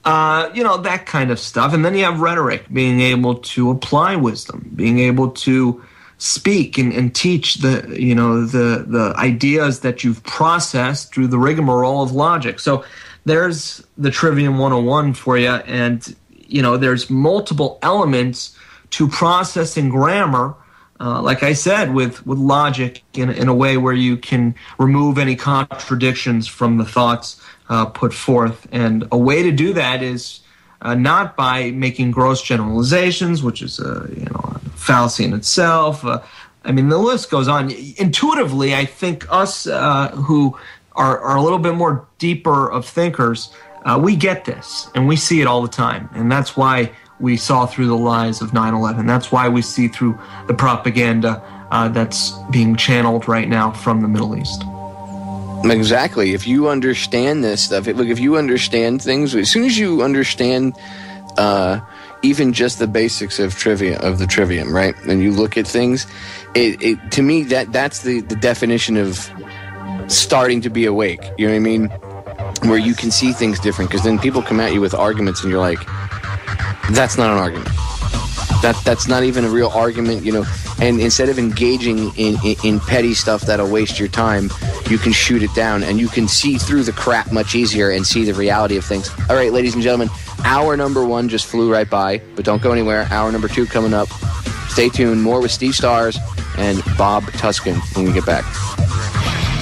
That kind of stuff. And then you have rhetoric, being able to apply wisdom, being able to speak and teach the ideas that you've processed through the rigmarole of logic. So there's the Trivium 101 for you, and there's multiple elements to processing grammar, like I said, with logic in a way where you can remove any contradictions from the thoughts put forth. And a way to do that is not by making gross generalizations, which is a fallacy in itself. The list goes on. Intuitively, I think us who are a little bit more deeper of thinkers, we get this, and we see it all the time. And that's why we saw through the lies of 9/11. That's why we see through the propaganda that's being channeled right now from the Middle East. Exactly. If you understand this stuff, if you understand things, as soon as you understand even just the basics of the trivium, right? And you look at things, to me, that's the definition of starting to be awake. You know what I mean? Where you can see things different, because then people come at you with arguments and you're like, that's not an argument. That's not even a real argument, and instead of engaging in petty stuff that'll waste your time, you can shoot it down and you can see through the crap much easier and see the reality of things. All right, ladies and gentlemen, hour number 1 just flew right by, but don't go anywhere. Hour number 2 coming up. Stay tuned. More with Steve Stars and Bob Tuskin when we get back.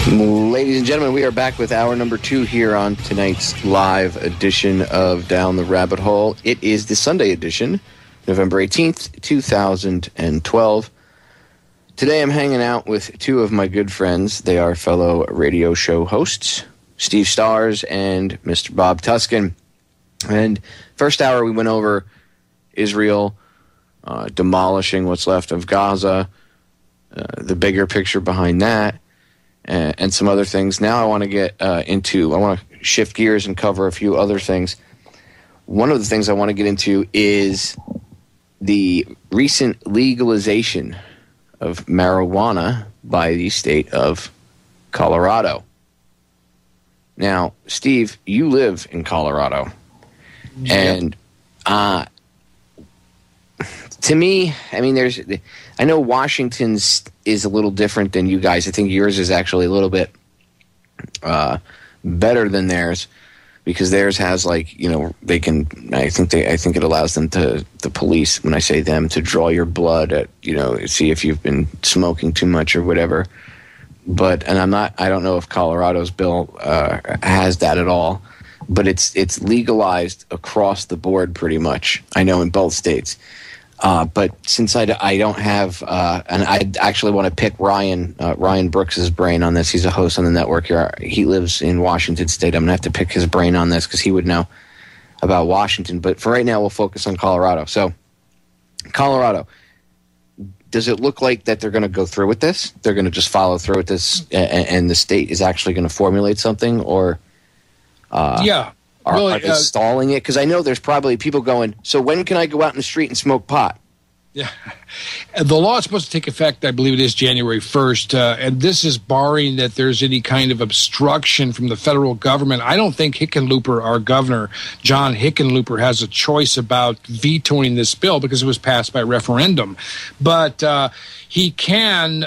Ladies and gentlemen, we are back with hour number 2 here on tonight's live edition of Down the Rabbit Hole. It is the Sunday edition, November 18th, 2012. Today I'm hanging out with 2 of my good friends. They are fellow radio show hosts, Steve Stars and Mr. Bob Tuskin. And first hour we went over Israel, demolishing what's left of Gaza, the bigger picture behind that, and some other things. Now I want to get I want to shift gears and cover a few other things. One of the things I want to get into is the recent legalization of marijuana by the state of Colorado. Now, Steve, you live in Colorado. Yep. And to me, I know Washington's is a little different than you guys. I think yours is actually a little bit better than theirs, because theirs has they can. I think it allows them the police, when I say them, to draw your blood at see if you've been smoking too much or whatever. But I don't know if Colorado's bill has that at all. But it's legalized across the board pretty much. I know in both states. But since I don't have, and I actually want to pick Ryan Brooks's brain on this. He's a host on the network here. He lives in Washington State. I'm going to have to pick his brain on this because he would know about Washington. But for right now, we'll focus on Colorado. So, Colorado, does it look like that they're going to go through with this? They're going to just follow through with this, and the state is actually going to formulate something, or yeah. Are they stalling it? Because I know there's probably people going, so when can I go out in the street and smoke pot? Yeah. The law is supposed to take effect, I believe it is January 1st, and this is barring that there's any kind of obstruction from the federal government. I don't think Hickenlooper, our governor, John Hickenlooper, has a choice about vetoing this bill because it was passed by referendum. But he can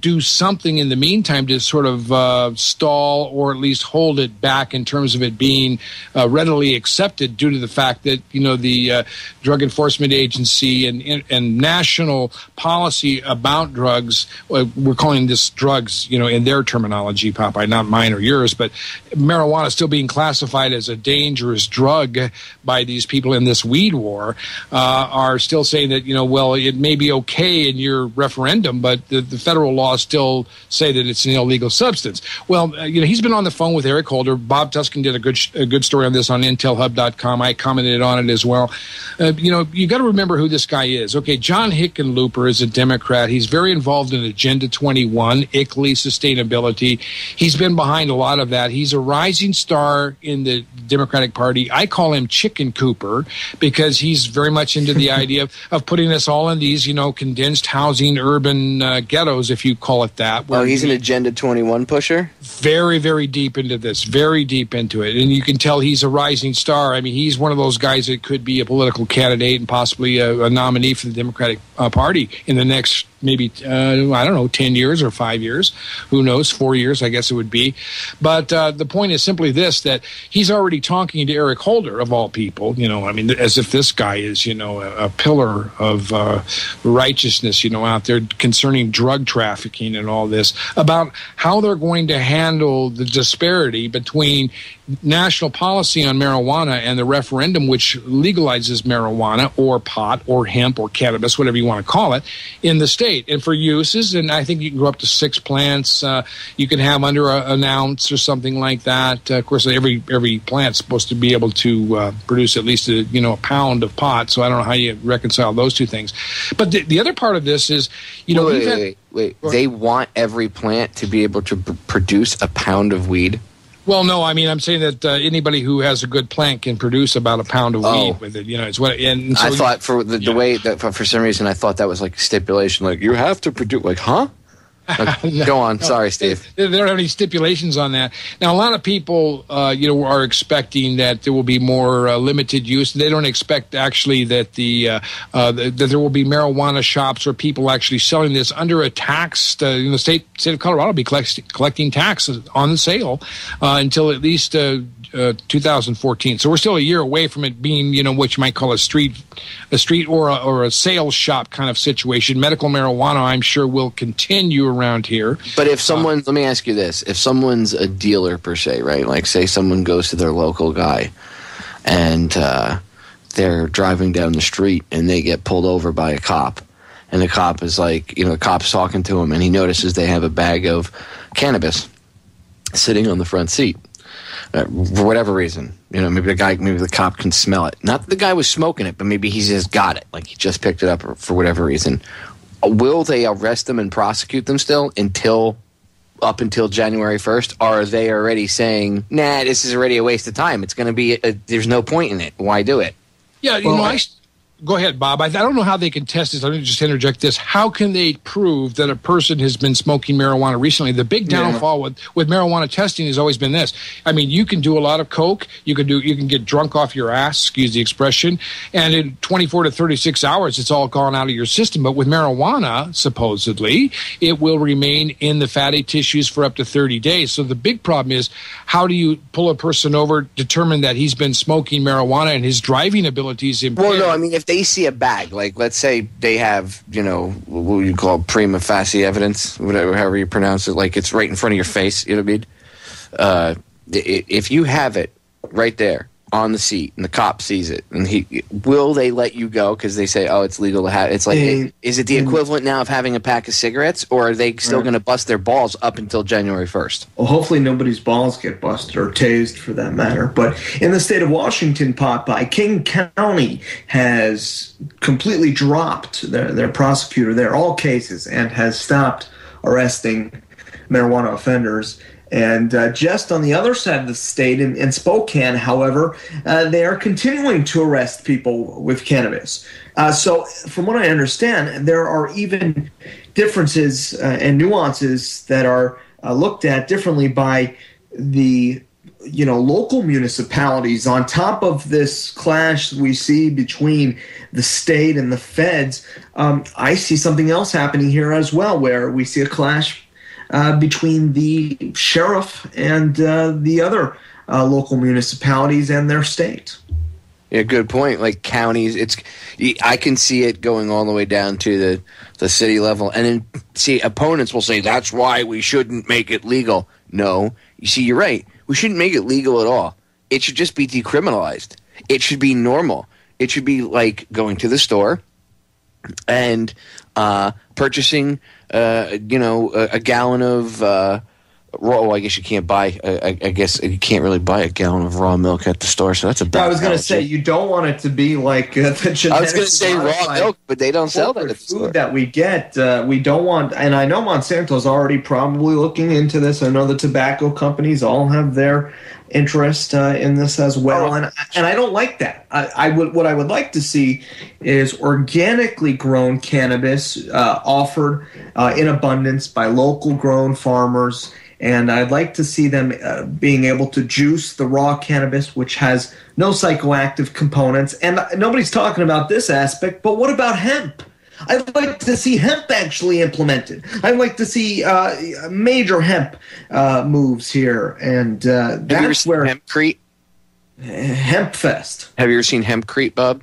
do something in the meantime to sort of stall or at least hold it back in terms of it being readily accepted, due to the fact that the Drug Enforcement Agency and and national policy about drugs. We're calling this drugs, in their terminology, Popeye, not mine or yours, but marijuana still being classified as a dangerous drug by these people in this weed war, are still saying that, well, it may be okay in your referendum, but the federal laws still say that it's an illegal substance. Well, he's been on the phone with Eric Holder. Bob Tuskin did a good story on this on intelhub.com. I commented on it as well. You got to remember who this guy is. Okay, John Hickenlooper is a Democrat. He's very involved in Agenda 21, ICLEI, sustainability. He's been behind a lot of that. He's a rising star in the Democratic Party. I call him Chicken Cooper because he's very much into the idea of putting us all in these, condensed housing, urban ghettos, if you call it that. Oh, he's an Agenda 21 pusher? Very, very deep into this, very deep into it. And you can tell he's a rising star. I mean, he's one of those guys that could be a political candidate and possibly a nominee for the Democratic Party in the next maybe, 10 years or 5 years. Who knows? 4 years, I guess it would be. But the point is simply this, that he's already talking to Eric Holder, of all people, as if this guy is, a pillar of righteousness, out there concerning drug trafficking and all this, about how they're going to handle the disparity between national policy on marijuana and the referendum, which legalizes marijuana or pot or hemp or cannabis, whatever you want to call it, in the state. And for uses, and I think you can go up to 6 plants. You can have under an ounce or something like that. Of course, every plant's supposed to be able to produce at least a pound of pot. So I don't know how you reconcile those two things. But the other part of this is, wait. They want every plant to be able to produce a pound of weed. Well, no, I'm saying that anybody who has a good plant can produce about a pound of weed with it. It's what. And so I thought for the way that for some reason I thought that was like a stipulation, like you have to produce. Like, huh? Go on. Sorry, Steve. They don't have any stipulations on that. Now, a lot of people, are expecting that there will be more limited use. They don't expect actually that that there will be marijuana shops or people actually selling this under a tax. The state of Colorado will be collecting taxes on the sale until at least 2014. So we're still a year away from it being, what you might call a street or a sales shop kind of situation. Medical marijuana, I'm sure, will continue around here. But if someone, let me ask you this, if someone's a dealer per se, right? Like say someone goes to their local guy and they're driving down the street and they get pulled over by a cop, and the cop is like, the cop's talking to him and he notices they have a bag of cannabis sitting on the front seat. For whatever reason, maybe the cop can smell it. Not that the guy was smoking it, but maybe he just got it, like he just picked it up for whatever reason. Will they arrest them and prosecute them still up until January 1st? Or are they already saying, nah, this is already a waste of time? It's going to be, there's no point in it. Why do it? Yeah, go ahead, Bob. I don't know how they can test this. Let me just interject this. How can they prove that a person has been smoking marijuana recently? The big downfall with marijuana testing has always been this. You can do a lot of coke. You can get drunk off your ass, excuse the expression, and in 24 to 36 hours, it's all gone out of your system. But with marijuana, supposedly, it will remain in the fatty tissues for up to 30 days. So the big problem is, how do you pull a person over, determine that he's been smoking marijuana and his driving abilities impaired? Well, no, if they see a bag, like let's say they have, what you call prima facie evidence, however you pronounce it, like it's right in front of your face, you know what I mean? If you have it right there on the seat and the cop sees it, and will they let you go because they say, oh, it's legal to have? It's like, is it the equivalent now of having a pack of cigarettes, or are they still going to bust their balls up until January 1st? Well, hopefully nobody's balls get busted or tased for that matter. But in the state of Washington, Popeye, King County has completely dropped their prosecutor there, all cases, and has stopped arresting marijuana offenders. And just on the other side of the state, in Spokane, however, they are continuing to arrest people with cannabis. So from what I understand, there are even differences and nuances that are looked at differently by the local municipalities. On top of this clash we see between the state and the feds, I see something else happening here as well, where we see a clash between the sheriff and the other local municipalities and their state. Yeah, good point. Like counties, I can see it going all the way down to the city level. And then, see, opponents will say, that's why we shouldn't make it legal. No. You see, you're right. We shouldn't make it legal at all. It should just be decriminalized. It should be normal. It should be like going to the store and purchasing, a gallon of raw. I guess you can't buy. I guess you can't really buy a gallon of raw milk at the store. So that's a bad. I was going to say you don't want it to be like the genetic. I was going to say raw milk, but they don't sell that at the store. Food that we get, we don't want. And I know Monsanto's already probably looking into this. I know the tobacco companies all have their interest in this as well, and I don't like that. What I would like to see is organically grown cannabis offered in abundance by local grown farmers, and I'd like to see them being able to juice the raw cannabis, which has no psychoactive components. And nobody's talking about this aspect, but what about hemp? I'd like to see hemp actually implemented. I'd like to see major hemp moves here, and that's where Hempcrete. Hemp Fest. Have you ever seen Hempcrete, Bob?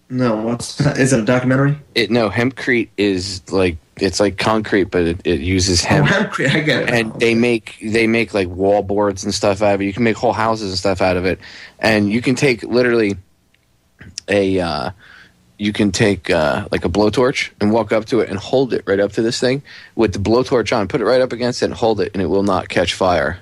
No, is it a documentary? No, Hempcrete is like it's like concrete, but it uses hemp. Oh, hempcrete, I get it. And they make like wall boards and stuff out of it. You can make whole houses and stuff out of it, and you can take literally a. You can take like a blowtorch and walk up to it and hold it right up to this thing with the blowtorch on. Put it right up against it and hold it, and it will not catch fire.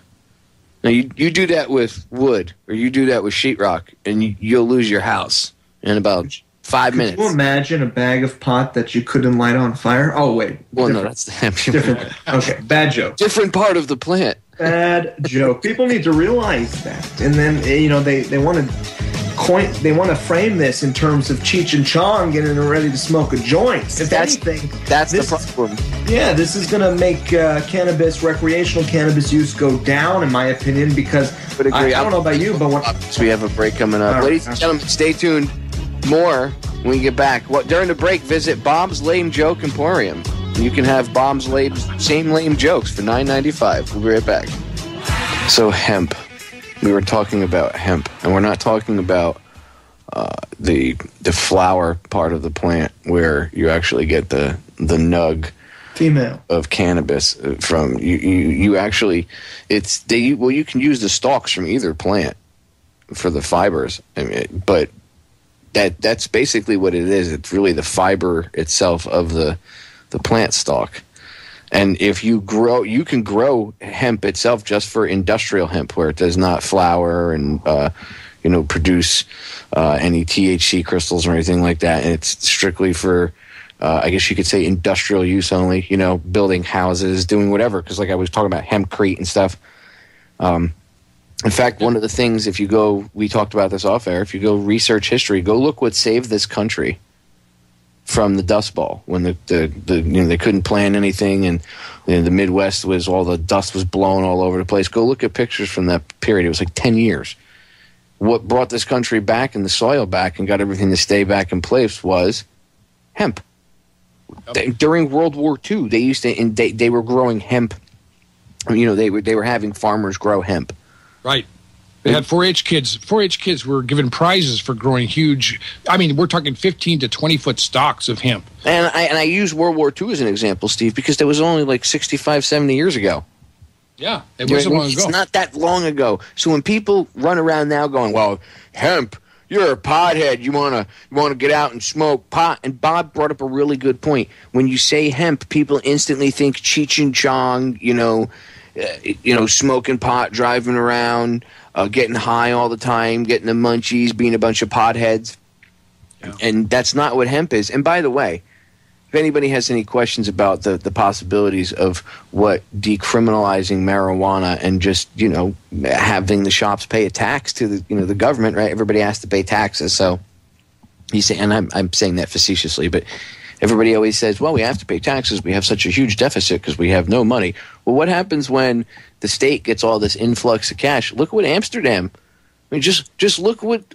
Now, you do that with wood or you do that with sheetrock, and you'll lose your house in about 5 minutes. Can you imagine a bag of pot that you couldn't light on fire? Oh, wait. Well, no, that's the hemp. Different. Okay, bad joke. Different part of the plant. Bad joke. People need to realize that. And then, they want to... They want to frame this in terms of Cheech and Chong getting ready to smoke a joint. If anything, that's the problem. Yeah, this is going to make recreational cannabis use go down, in my opinion, because I don't know about you, but we have a break coming up. Ladies and gentlemen, stay tuned. More when we get back. During the break, visit Bob's Lame Joke Emporium. You can have Bob's same lame jokes for $9.95. We'll be right back. So hemp. We were talking about hemp, and we're not talking about the flower part of the plant where you actually get the nug female of cannabis from. You actually you can use the stalks from either plant for the fibers. I mean, but that's basically what it is. It's really the fiber itself of the plant stalk. And if you can grow hemp itself just for industrial hemp, where it does not flower and produce any THC crystals or anything like that. And it's strictly for, I guess you could say, industrial use only. Building houses, doing whatever. Because like I was talking about hempcrete and stuff. In fact, one of the things, we talked about this off air. If you go research history, go look what saved this country from the Dust Bowl, when they couldn't plan anything, and the Midwest was all the dust was blowing all over the place. Go look at pictures from that period. It was like 10 years. What brought this country back and the soil back and got everything to stay back in place was hemp. During World War II, they were growing hemp. They were having farmers grow hemp. Right. They had 4-H kids. 4-H kids were given prizes for growing huge. I mean, we're talking 15 to 20-foot stalks of hemp. And I use World War II as an example, Steve, because that was only like 65, 70 years ago. Yeah, it wasn't long ago. It's not that long ago. So when people run around now going, well, hemp, you're a pothead. You want to get out and smoke pot. And Bob brought up a really good point. When you say hemp, people instantly think Cheech and Chong, smoking pot, driving around, getting high all the time, getting the munchies, being a bunch of potheads. Yeah. And that's not what hemp is. And by the way, if anybody has any questions about the possibilities of what decriminalizing marijuana and just, having the shops pay a tax to the government, right? Everybody has to pay taxes. So he's saying, and I'm saying that facetiously, but everybody always says, well, we have to pay taxes. We have such a huge deficit because we have no money. Well, what happens when the state gets all this influx of cash? Look what Amsterdam. I mean, just look what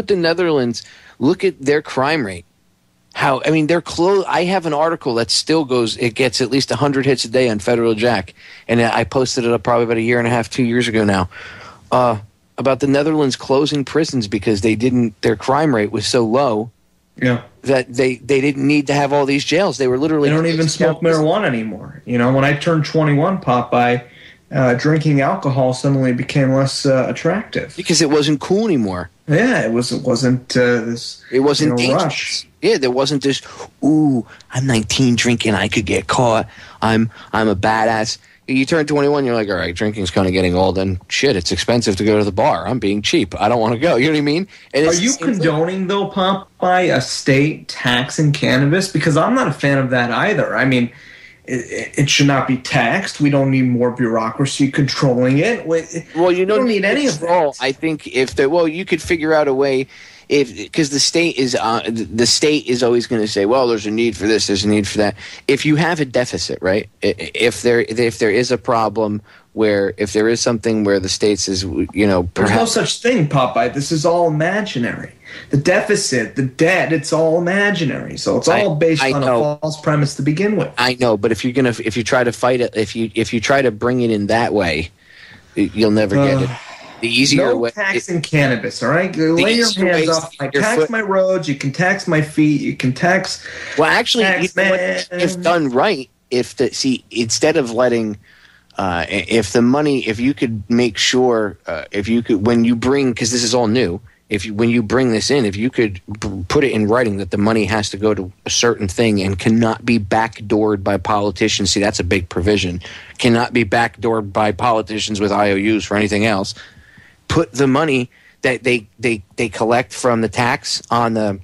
the Netherlands. Look at their crime rate. They're close. I have an article that still goes. It gets at least 100 hits a day on Federal Jack, and I posted it up probably about a year and a half, 2 years ago now. about the Netherlands closing prisons because their crime rate was so low. Yeah. That they didn't need to have all these jails. They were literally... They don't even smoke marijuana anymore. You know, when I turned 21, Popeye, drinking alcohol suddenly became less attractive. Because it wasn't cool anymore. Yeah, it wasn't this... It wasn't dangerous. Rush. Yeah, there wasn't this, ooh, I'm 19 drinking, I could get caught. I'm a badass. You turn 21, you're like, all right, drinking's kind of getting old, and shit, it's expensive to go to the bar. I'm being cheap. I don't want to go. You know what I mean? And are you condoning, though, Popeye, a state taxing cannabis? Because I'm not a fan of that either. I mean, it should not be taxed. We don't need more bureaucracy controlling it. Well, you don't need any of that. I think you could figure out a way. Because the state is always going to say, well, there's a need for this, there's a need for that. If you have a deficit, right? If there is a problem where if there is something where the states is, perhaps there's no such thing, Popeye. This is all imaginary. The deficit, the debt, it's all imaginary. So it's all based on a false premise to begin with. I know, but if you try to fight it, if you try to bring it in that way, you'll never get it. The easier way. No taxing cannabis, all right? Lay your hands off. I tax my roads. You can tax my feet. You can tax. Well, actually, if done right, instead of letting, if you could make sure, when you bring, because this is all new, when you bring this in, if you could put it in writing that the money has to go to a certain thing and cannot be backdoored by politicians. See, that's a big provision. Cannot be backdoored by politicians with IOUs for anything else. Put the money that they collect from the tax on the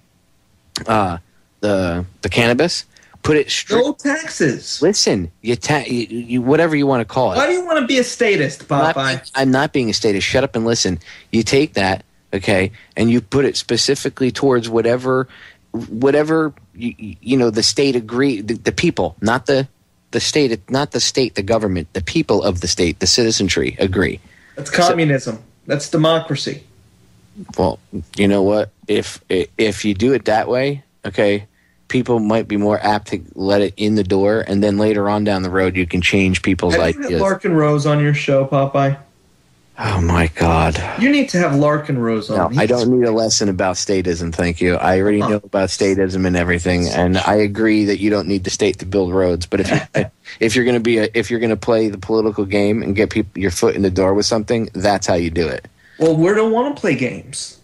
cannabis. Put it straight. No taxes. Listen, you whatever you want to call it. Why do you want to be a statist, Popeye? I'm not being a statist. Shut up and listen. You take that, okay, and you put it specifically towards whatever the state agree. The people, not the state, not the state, the government, the people of the state, the citizenry agree. That's communism. That's democracy. Well, you know what? If you do it that way, okay, people might be more apt to let it in the door, and then later on down the road, you can change people's ideas. Have you had Larkin Rose on your show, Popeye? Oh my God! You need to have Larkin Rose on. No, I don't need a lesson about statism. Thank you. I already know about statism and everything, and I agree that you don't need the state to build roads. But if you're going to play the political game and get your foot in the door with something, that's how you do it. Well, we don't want to play games.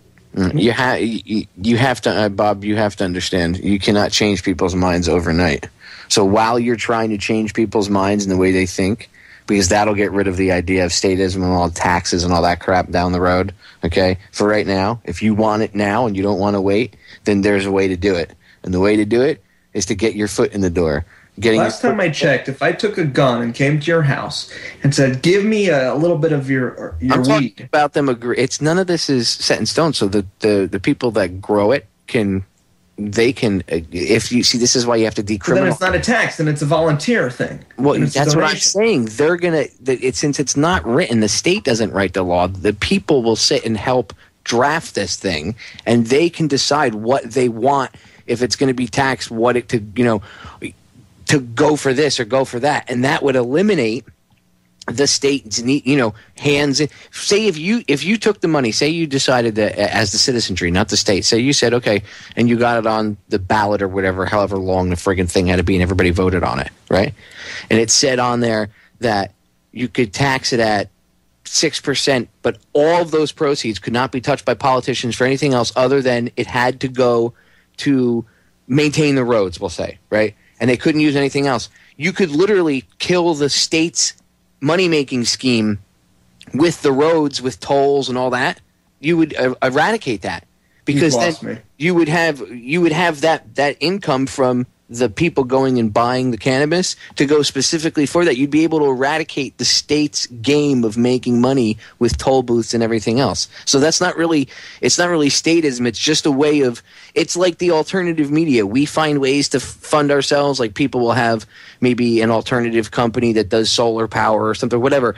You have to, Bob. You have to understand. You cannot change people's minds overnight. So while you're trying to change people's minds and the way they think, because that'll get rid of the idea of statism and all taxes and all that crap down the road, okay? For right now, if you want it now and you don't want to wait, then there's a way to do it. And the way to do it is to get your foot in the door. Last time I checked, if I took a gun and came to your house and said, give me a little bit of your I'm weed. talking about them agree. It's none of this is set in stone, so the people that grow it can if you see, this is why you have to decriminalize. So then it's not a tax, then it's a volunteer thing. Well, that's what I'm saying. They're gonna since it's not written, the state doesn't write the law. The people will sit and help draft this thing, and they can decide what they want. If it's going to be taxed, what it to go for this or go for that, and that would eliminate the state's hands. Say if you took the money, say you decided that as the citizenry, not the state, say you said okay, and you got it on the ballot or whatever, however long the friggin' thing had to be, and everybody voted on it, right? And it said on there that you could tax it at 6%, but all of those proceeds could not be touched by politicians for anything else other than it had to go to maintain the roads, we'll say, right? And they couldn't use anything else. You could literally kill the state's money-making scheme with the roads, with tolls and all that. You would eradicate that, because then you would have that income from the people going and buying the cannabis to go specifically for that. You'd be able to eradicate the state's game of making money with toll booths and everything else. So it's not really statism. It's just a way of, it's like the alternative media. We find ways to fund ourselves. Like people will have maybe an alternative company that does solar power or something, whatever,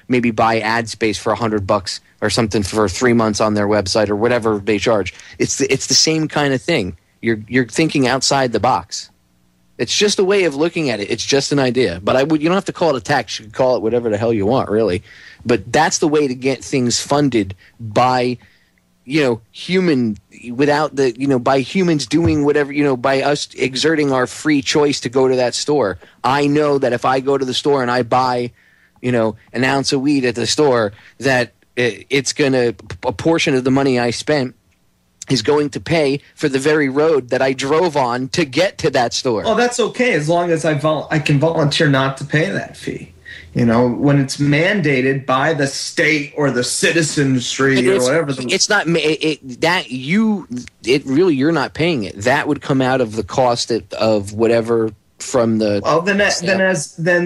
maybe buy ad space for $100 or something for 3 months on their website or whatever they charge. It's the same kind of thing. You're thinking outside the box. It's just a way of looking at it. It's just an idea. But you don't have to call it a tax. You can call it whatever the hell you want, really. But that's the way to get things funded by, human, without by humans doing whatever, by us exerting our free choice to go to that store. I know that if I go to the store and I buy, an ounce of weed at the store, that it's going to, a portion of the money I spent is going to pay for the very road that I drove on to get to that store. Oh, that's okay as long as I can volunteer not to pay that fee. When it's mandated by the state or the citizenry or whatever. It's not you're not paying it. That would come out of the cost of whatever from the. Well, then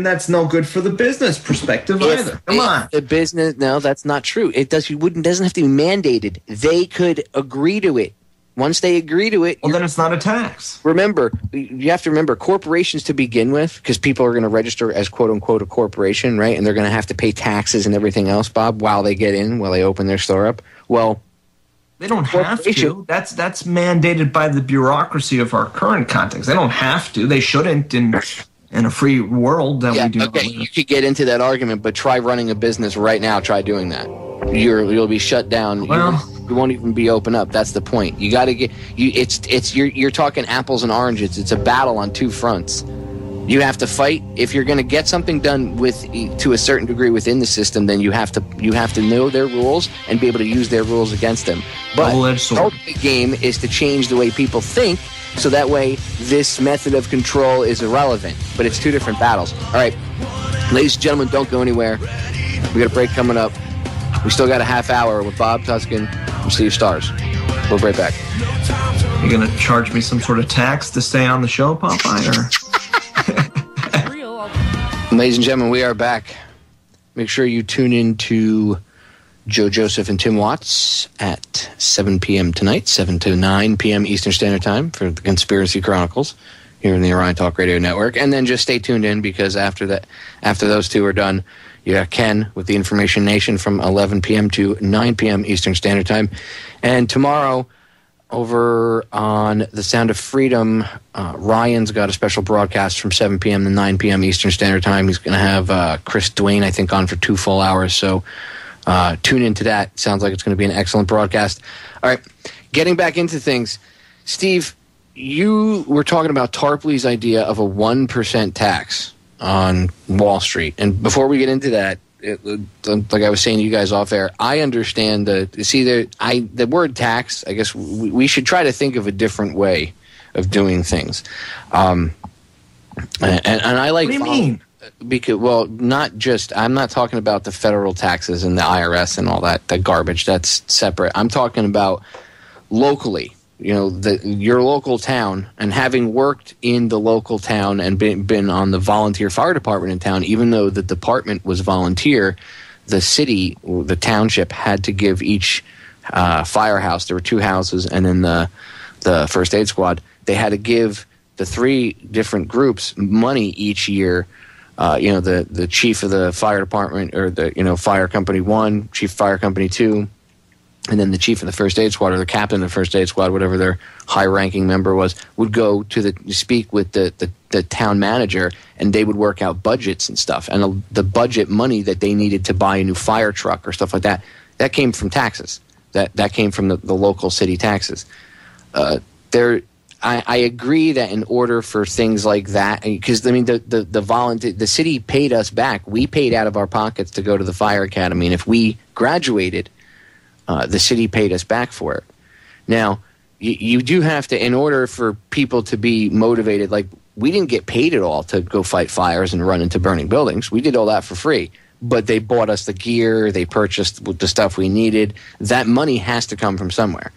that's no good for the business perspective either. Come on, the business. No, that's not true. It doesn't have to be mandated. They could agree to it. Once they agree to it, well, then it's not a tax. Remember, you have to remember corporations to begin with, because people are going to register as quote unquote a corporation, right? And they're going to have to pay taxes and everything else, Bob, while they open their store up. Well, they don't have to. That's mandated by the bureaucracy of our current context. They don't have to. They shouldn't in a free world that we do. Okay, you could get into that argument, but try running a business right now. Try doing that. You'll be shut down. Well, you won't even be open up. That's the point. You got to get you're talking apples and oranges. It's a battle on two fronts. You have to fight. If you're going to get something done to a certain degree within the system, then you have to know their rules and be able to use their rules against them. But the ultimate game is to change the way people think, so that way this method of control is irrelevant. But it's two different battles. All right, ladies and gentlemen, don't go anywhere. We got a break coming up. We still got a half hour with Bob Tuskin and Steve Stars. We'll be right back. You're going to charge me some sort of tax to stay on the show, Popeye? Ladies and gentlemen, we are back. Make sure you tune in to Joe Joseph and Tim Watts at 7 p.m. tonight, 7 to 9 p.m. Eastern Standard Time for the Conspiracy Chronicles here in the Orion Talk Radio Network. And then just stay tuned in, because after those two are done, you got Ken with the Information Nation from 11 p.m. to 9 p.m. Eastern Standard Time. And tomorrow, over on The Sound of Freedom, Ryan's got a special broadcast from 7 p.m. to 9 p.m. Eastern Standard Time. He's going to have Chris Duane, I think, on for 2 full hours. So tune into that. Sounds like it's going to be an excellent broadcast. All right, getting back into things. Steve, you were talking about Tarpley's idea of a 1% tax on Wall Street. And before we get into that, like I was saying to you guys off air, I understand the word tax. I guess we should try to think of a different way of doing things. And I like. What do you mean? Because, well, not just. I'm not talking about the federal taxes and the IRS and all that garbage. That's separate. I'm talking about locally. Your local town, and having worked in the local town and been on the volunteer fire department in town, even though the department was volunteer, the city, the township, had to give each firehouse, there were 2 houses, and then the first aid squad, they had to give the 3 different groups money each year. The chief of the fire department, or the fire company 1, chief fire company 2, and then the chief of the first aid squad, or the captain of the first aid squad, whatever their high-ranking member was, would go to speak with the town manager, and they would work out budgets and stuff. And the budget money that they needed to buy a new fire truck or stuff like that, that came from taxes. That came from the local city taxes. I agree that in order for things like that, because the city paid us back. We paid out of our pockets to go to the fire academy, and if we graduated, the city paid us back for it. Now, you do have to, in order for people to be motivated, like, we didn't get paid at all to go fight fires and run into burning buildings. We did all that for free. But they bought us the gear, they purchased the stuff we needed. That money has to come from somewhere.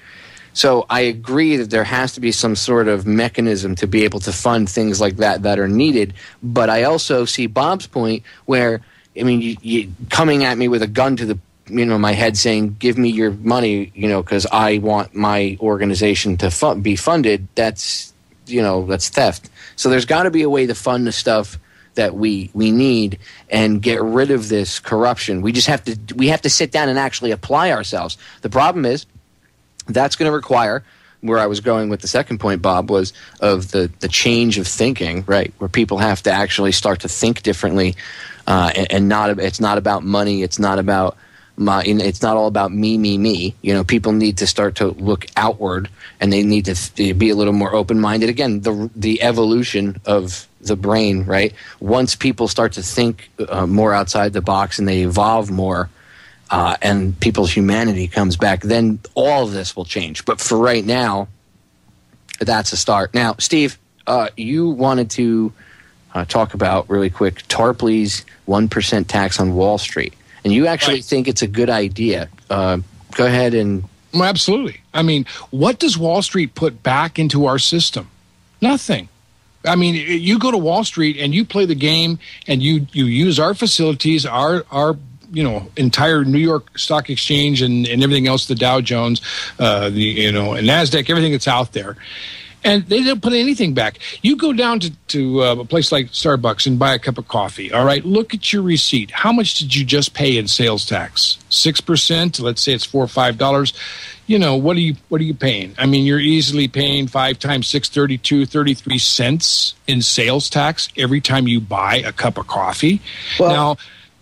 So I agree that there has to be some sort of mechanism to be able to fund things like that are needed. But I also see Bob's point where, you coming at me with a gun to my head saying, give me your money, because I want my organization to be funded. That's theft. So there's got to be a way to fund the stuff that we need and get rid of this corruption. We have to sit down and actually apply ourselves. The problem is that's going to require where I was going with the second point, Bob, was of the change of thinking, right, where people have to actually start to think differently, and it's not about money. It's not about it's not all about me. You know, people need to start to look outward, and they need to be a little more open-minded. Again, the evolution of the brain, right? Once people start to think more outside the box and they evolve more, and people's humanity comes back, then all of this will change. But for right now, that's a start. Now, Steve, you wanted to talk about really quick Tarpley's 1% tax on Wall Street. And you actually think it's a good idea. Go ahead and... Well, absolutely. I mean, what does Wall Street put back into our system? Nothing. I mean, you go to Wall Street and you play the game and you use our facilities, our entire New York Stock Exchange and everything else, the Dow Jones, and NASDAQ, everything that's out there. And they don't put anything back. You go down to a place like Starbucks and buy a cup of coffee. All right, look at your receipt. How much did you just pay in sales tax? 6%. Let's say it's $4 or $5. You know, what are you paying? I mean, you're easily paying 5 times 6, 33 cents in sales tax every time you buy a cup of coffee.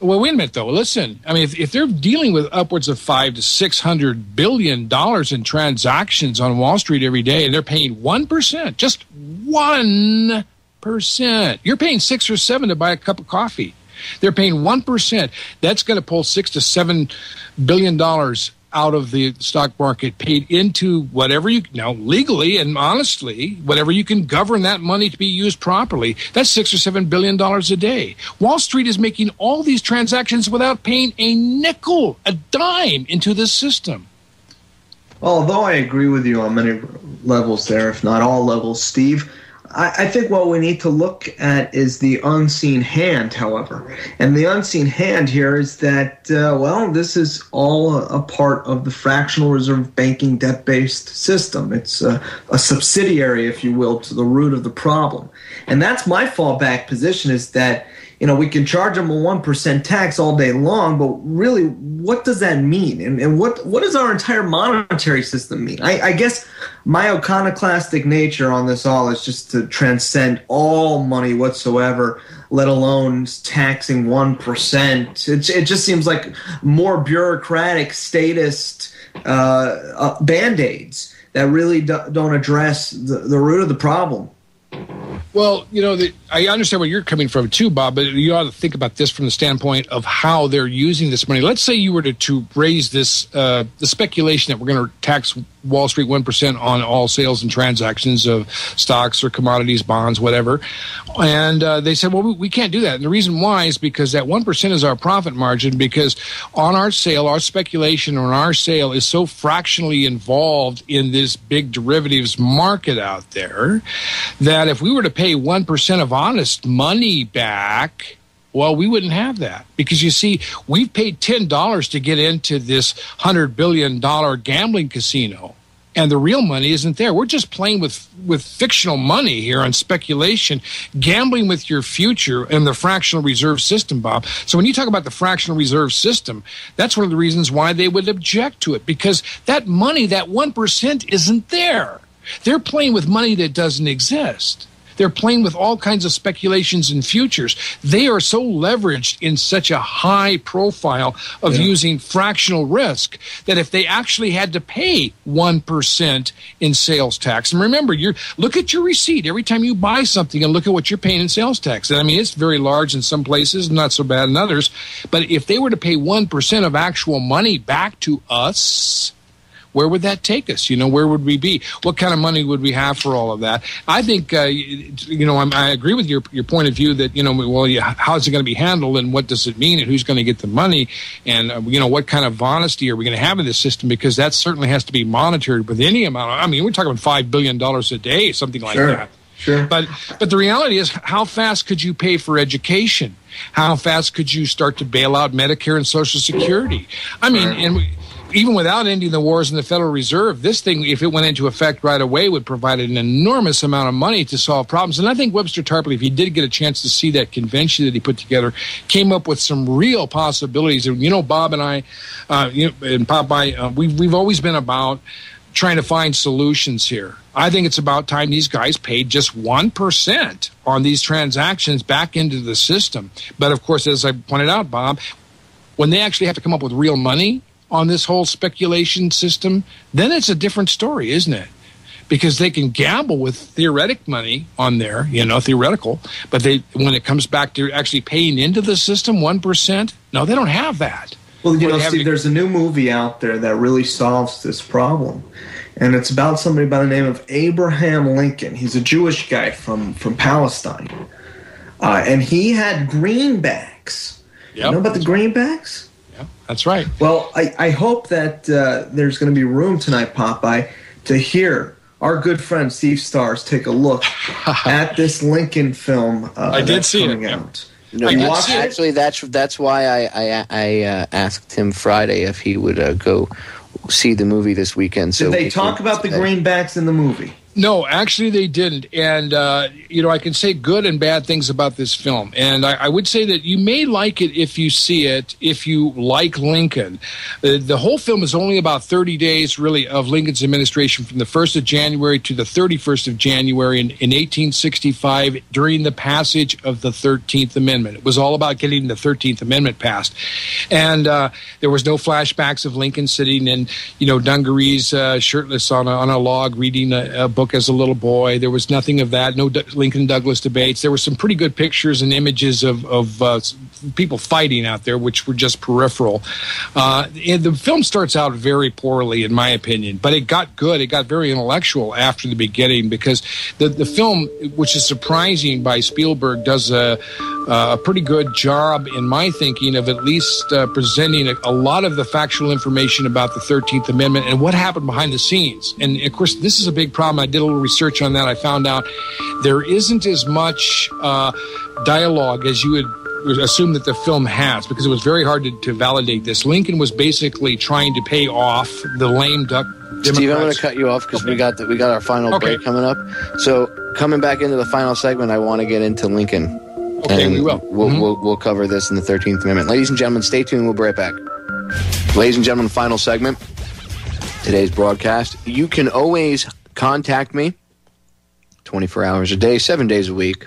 Well, wait a minute, though. Listen, I mean, if they're dealing with upwards of $500 to $600 billion in transactions on Wall Street every day, and they're paying 1%, just 1%. You're paying 6 or 7 to buy a cup of coffee. They're paying 1%. That's going to pull $6 to $7 billion out of the stock market, paid into whatever legally and honestly, whatever you can govern that money to be used properly. That's $6 or $7 billion a day. Wall Street is making all these transactions without paying a nickel, a dime into this system. Although I agree with you on many levels there, if not all levels, Steve, I think what we need to look at is the unseen hand, however. And the unseen hand here is that, this is all a part of the fractional reserve banking debt-based system. It's a subsidiary, if you will, to the root of the problem. And that's my fallback position, is that, we can charge them a 1% tax all day long, but really, what does that mean? And what does our entire monetary system mean? I guess my iconoclastic nature on this all is just to transcend all money whatsoever, let alone taxing 1%. It just seems like more bureaucratic, statist Band-Aids that really don't address the root of the problem. Well, I understand where you're coming from too, Bob, but you ought to think about this from the standpoint of how they're using this money. Let's say you were to raise this, the speculation that we're going to tax Wall Street 1% on all sales and transactions of stocks or commodities, bonds, whatever. And they said, well, we can't do that. And the reason why is because that 1% is our profit margin, because on our sale, our speculation on our sale is so fractionally involved in this big derivatives market out there that if we were to pay 1% of honest money back, well, we wouldn't have that, because you see, we've paid $10 to get into this $100 billion gambling casino, and the real money isn't there. We're just playing with fictional money here on speculation, gambling with your future in the fractional reserve system, Bob. So when you talk about the fractional reserve system, that's one of the reasons why they would object to it, because that money, that 1%, isn't there. They're playing with money that doesn't exist. They're playing with all kinds of speculations and futures. They are so leveraged in such a high profile of using fractional risk that if they actually had to pay 1% in sales tax, and remember, look at your receipt every time you buy something and look at what you're paying in sales tax. And I mean, it's very large in some places, not so bad in others. But if they were to pay 1% of actual money back to us, where would that take us? Where would we be? What kind of money would we have for all of that? I think, I agree with your point of view that, how's it going to be handled and what does it mean and who's going to get the money and, what kind of honesty are we going to have in this system? Because that certainly has to be monitored with any amount. We're talking about $5 billion a day, something like that. Sure. But the reality is, how fast could you pay for education? How fast could you start to bail out Medicare and Social Security? Even without ending the wars in the Federal Reserve, this thing, if it went into effect right away, would provide an enormous amount of money to solve problems. And I think Webster Tarpley, if he did get a chance to see that convention that he put together, came up with some real possibilities. And, Bob and I, and Popeye, we've always been about trying to find solutions here. I think it's about time these guys paid just 1% on these transactions back into the system. But of course, as I pointed out, Bob, when they actually have to come up with real money on this whole speculation system, then it's a different story, isn't it? Because they can gamble with theoretic money on there, theoretical, but when it comes back to actually paying into the system, 1%, no, they don't have that. Well, Steve, there's a new movie out there that really solves this problem. And it's about somebody by the name of Abraham Lincoln. He's a Jewish guy from Palestine. And he had greenbacks. Yep. You know about the greenbacks? Yeah, that's right. Well, I hope that there's going to be room tonight, Popeye, to hear our good friend Steve Stars take a look at this Lincoln film I did see coming it, out. No, actually, that's why I asked him Friday if he would go see the movie this weekend. So did they talk about the greenbacks in the movie? No, actually they didn't. And, I can say good and bad things about this film. And I would say that you may like it if you see it, if you like Lincoln. The whole film is only about 30 days, really, of Lincoln's administration from the 1st of January to the 31st of January in 1865 during the passage of the 13th Amendment. It was all about getting the 13th Amendment passed. And there was no flashbacks of Lincoln sitting in, dungarees, shirtless on a log reading a book as a little boy. There was nothing of that. No Lincoln-Douglas debates. There were some pretty good pictures and images of people fighting out there, which were just peripheral. And the film starts out very poorly, in my opinion, but it got good. It got very intellectual after the beginning because the film, which is surprising by Spielberg, does a pretty good job, in my thinking, of at least presenting a lot of the factual information about the 13th Amendment and what happened behind the scenes. And, of course, this is a big problem. I did a little research on that. I found out there isn't as much dialogue as you would assume that the film has, because it was very hard to validate this. Lincoln was basically trying to pay off the lame duck Democrats. Steve, I'm going to cut you off because we got our final break coming up. So coming back into the final segment, I want to get into Lincoln. Okay, and we will. We'll cover this in the 13th Amendment. Ladies and gentlemen, stay tuned. We'll be right back. Ladies and gentlemen, final segment. Today's broadcast. You can always contact me 24 hours a day, 7 days a week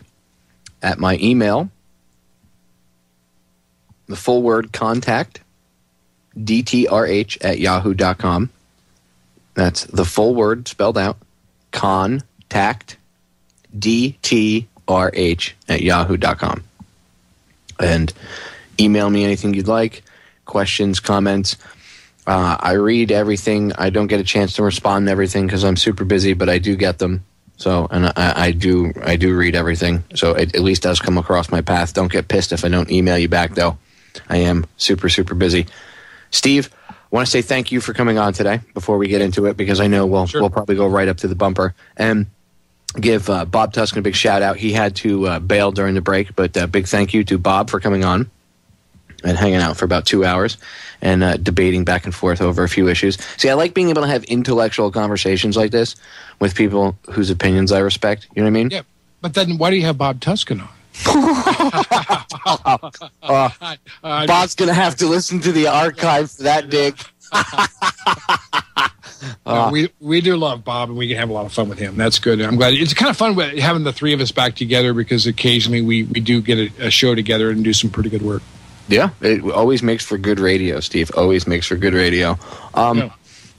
at my email, the full word contact, DTRH@yahoo.com. That's the full word spelled out, contact, DTRH@yahoo.com. And email me anything you'd like, questions, comments. I read everything. I don't get a chance to respond to everything because I'm super busy, but I do get them. So, and I do read everything. So it at least does come across my path. Don't get pissed if I don't email you back, though. I am super, super busy. Steve, I want to say thank you for coming on today before we get into it, because I know we'll probably go right up to the bumper. And give Bob Tuskin a big shout out. He had to bail during the break, but big thank you to Bob for coming on and hanging out for about 2 hours and debating back and forth over a few issues. See, I like being able to have intellectual conversations like this with people whose opinions I respect. You know what I mean? Yeah, but then why do you have Bob Tuskin on? Bob's going to have to listen to the archive for that dig. We do love Bob, and we can have a lot of fun with him. That's good. I'm glad. It's kind of fun having the three of us back together, because occasionally we do get a show together and do some pretty good work. Yeah, it always makes for good radio, Steve. Always makes for good radio.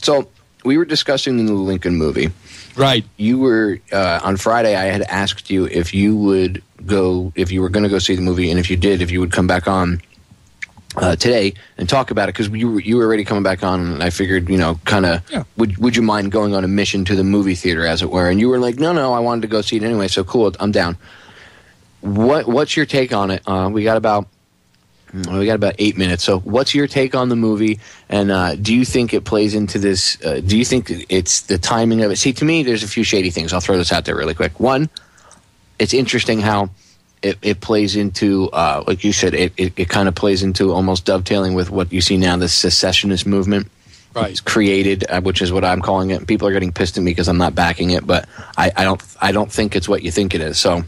So we were discussing the new Lincoln movie. Right. You were on Friday. I had asked you if you would go, if you were going to go see the movie, and if you did, if you would come back on today and talk about it, because you were already coming back on, and I figured, would you mind going on a mission to the movie theater, as it were? And you were like, no, I wanted to go see it anyway. So cool, I'm down. What's your take on it? We got about 8 minutes. So what's your take on the movie? And do you think it plays into this? Do you think it's the timing of it? See, to me, there's a few shady things. I'll throw this out there really quick. One, it's interesting how it plays into, like you said, it kind of plays into almost dovetailing with what you see now, the secessionist movement. Right. It's created, which is what I'm calling it. People are getting pissed at me because I'm not backing it, but I don't think it's what you think it is. So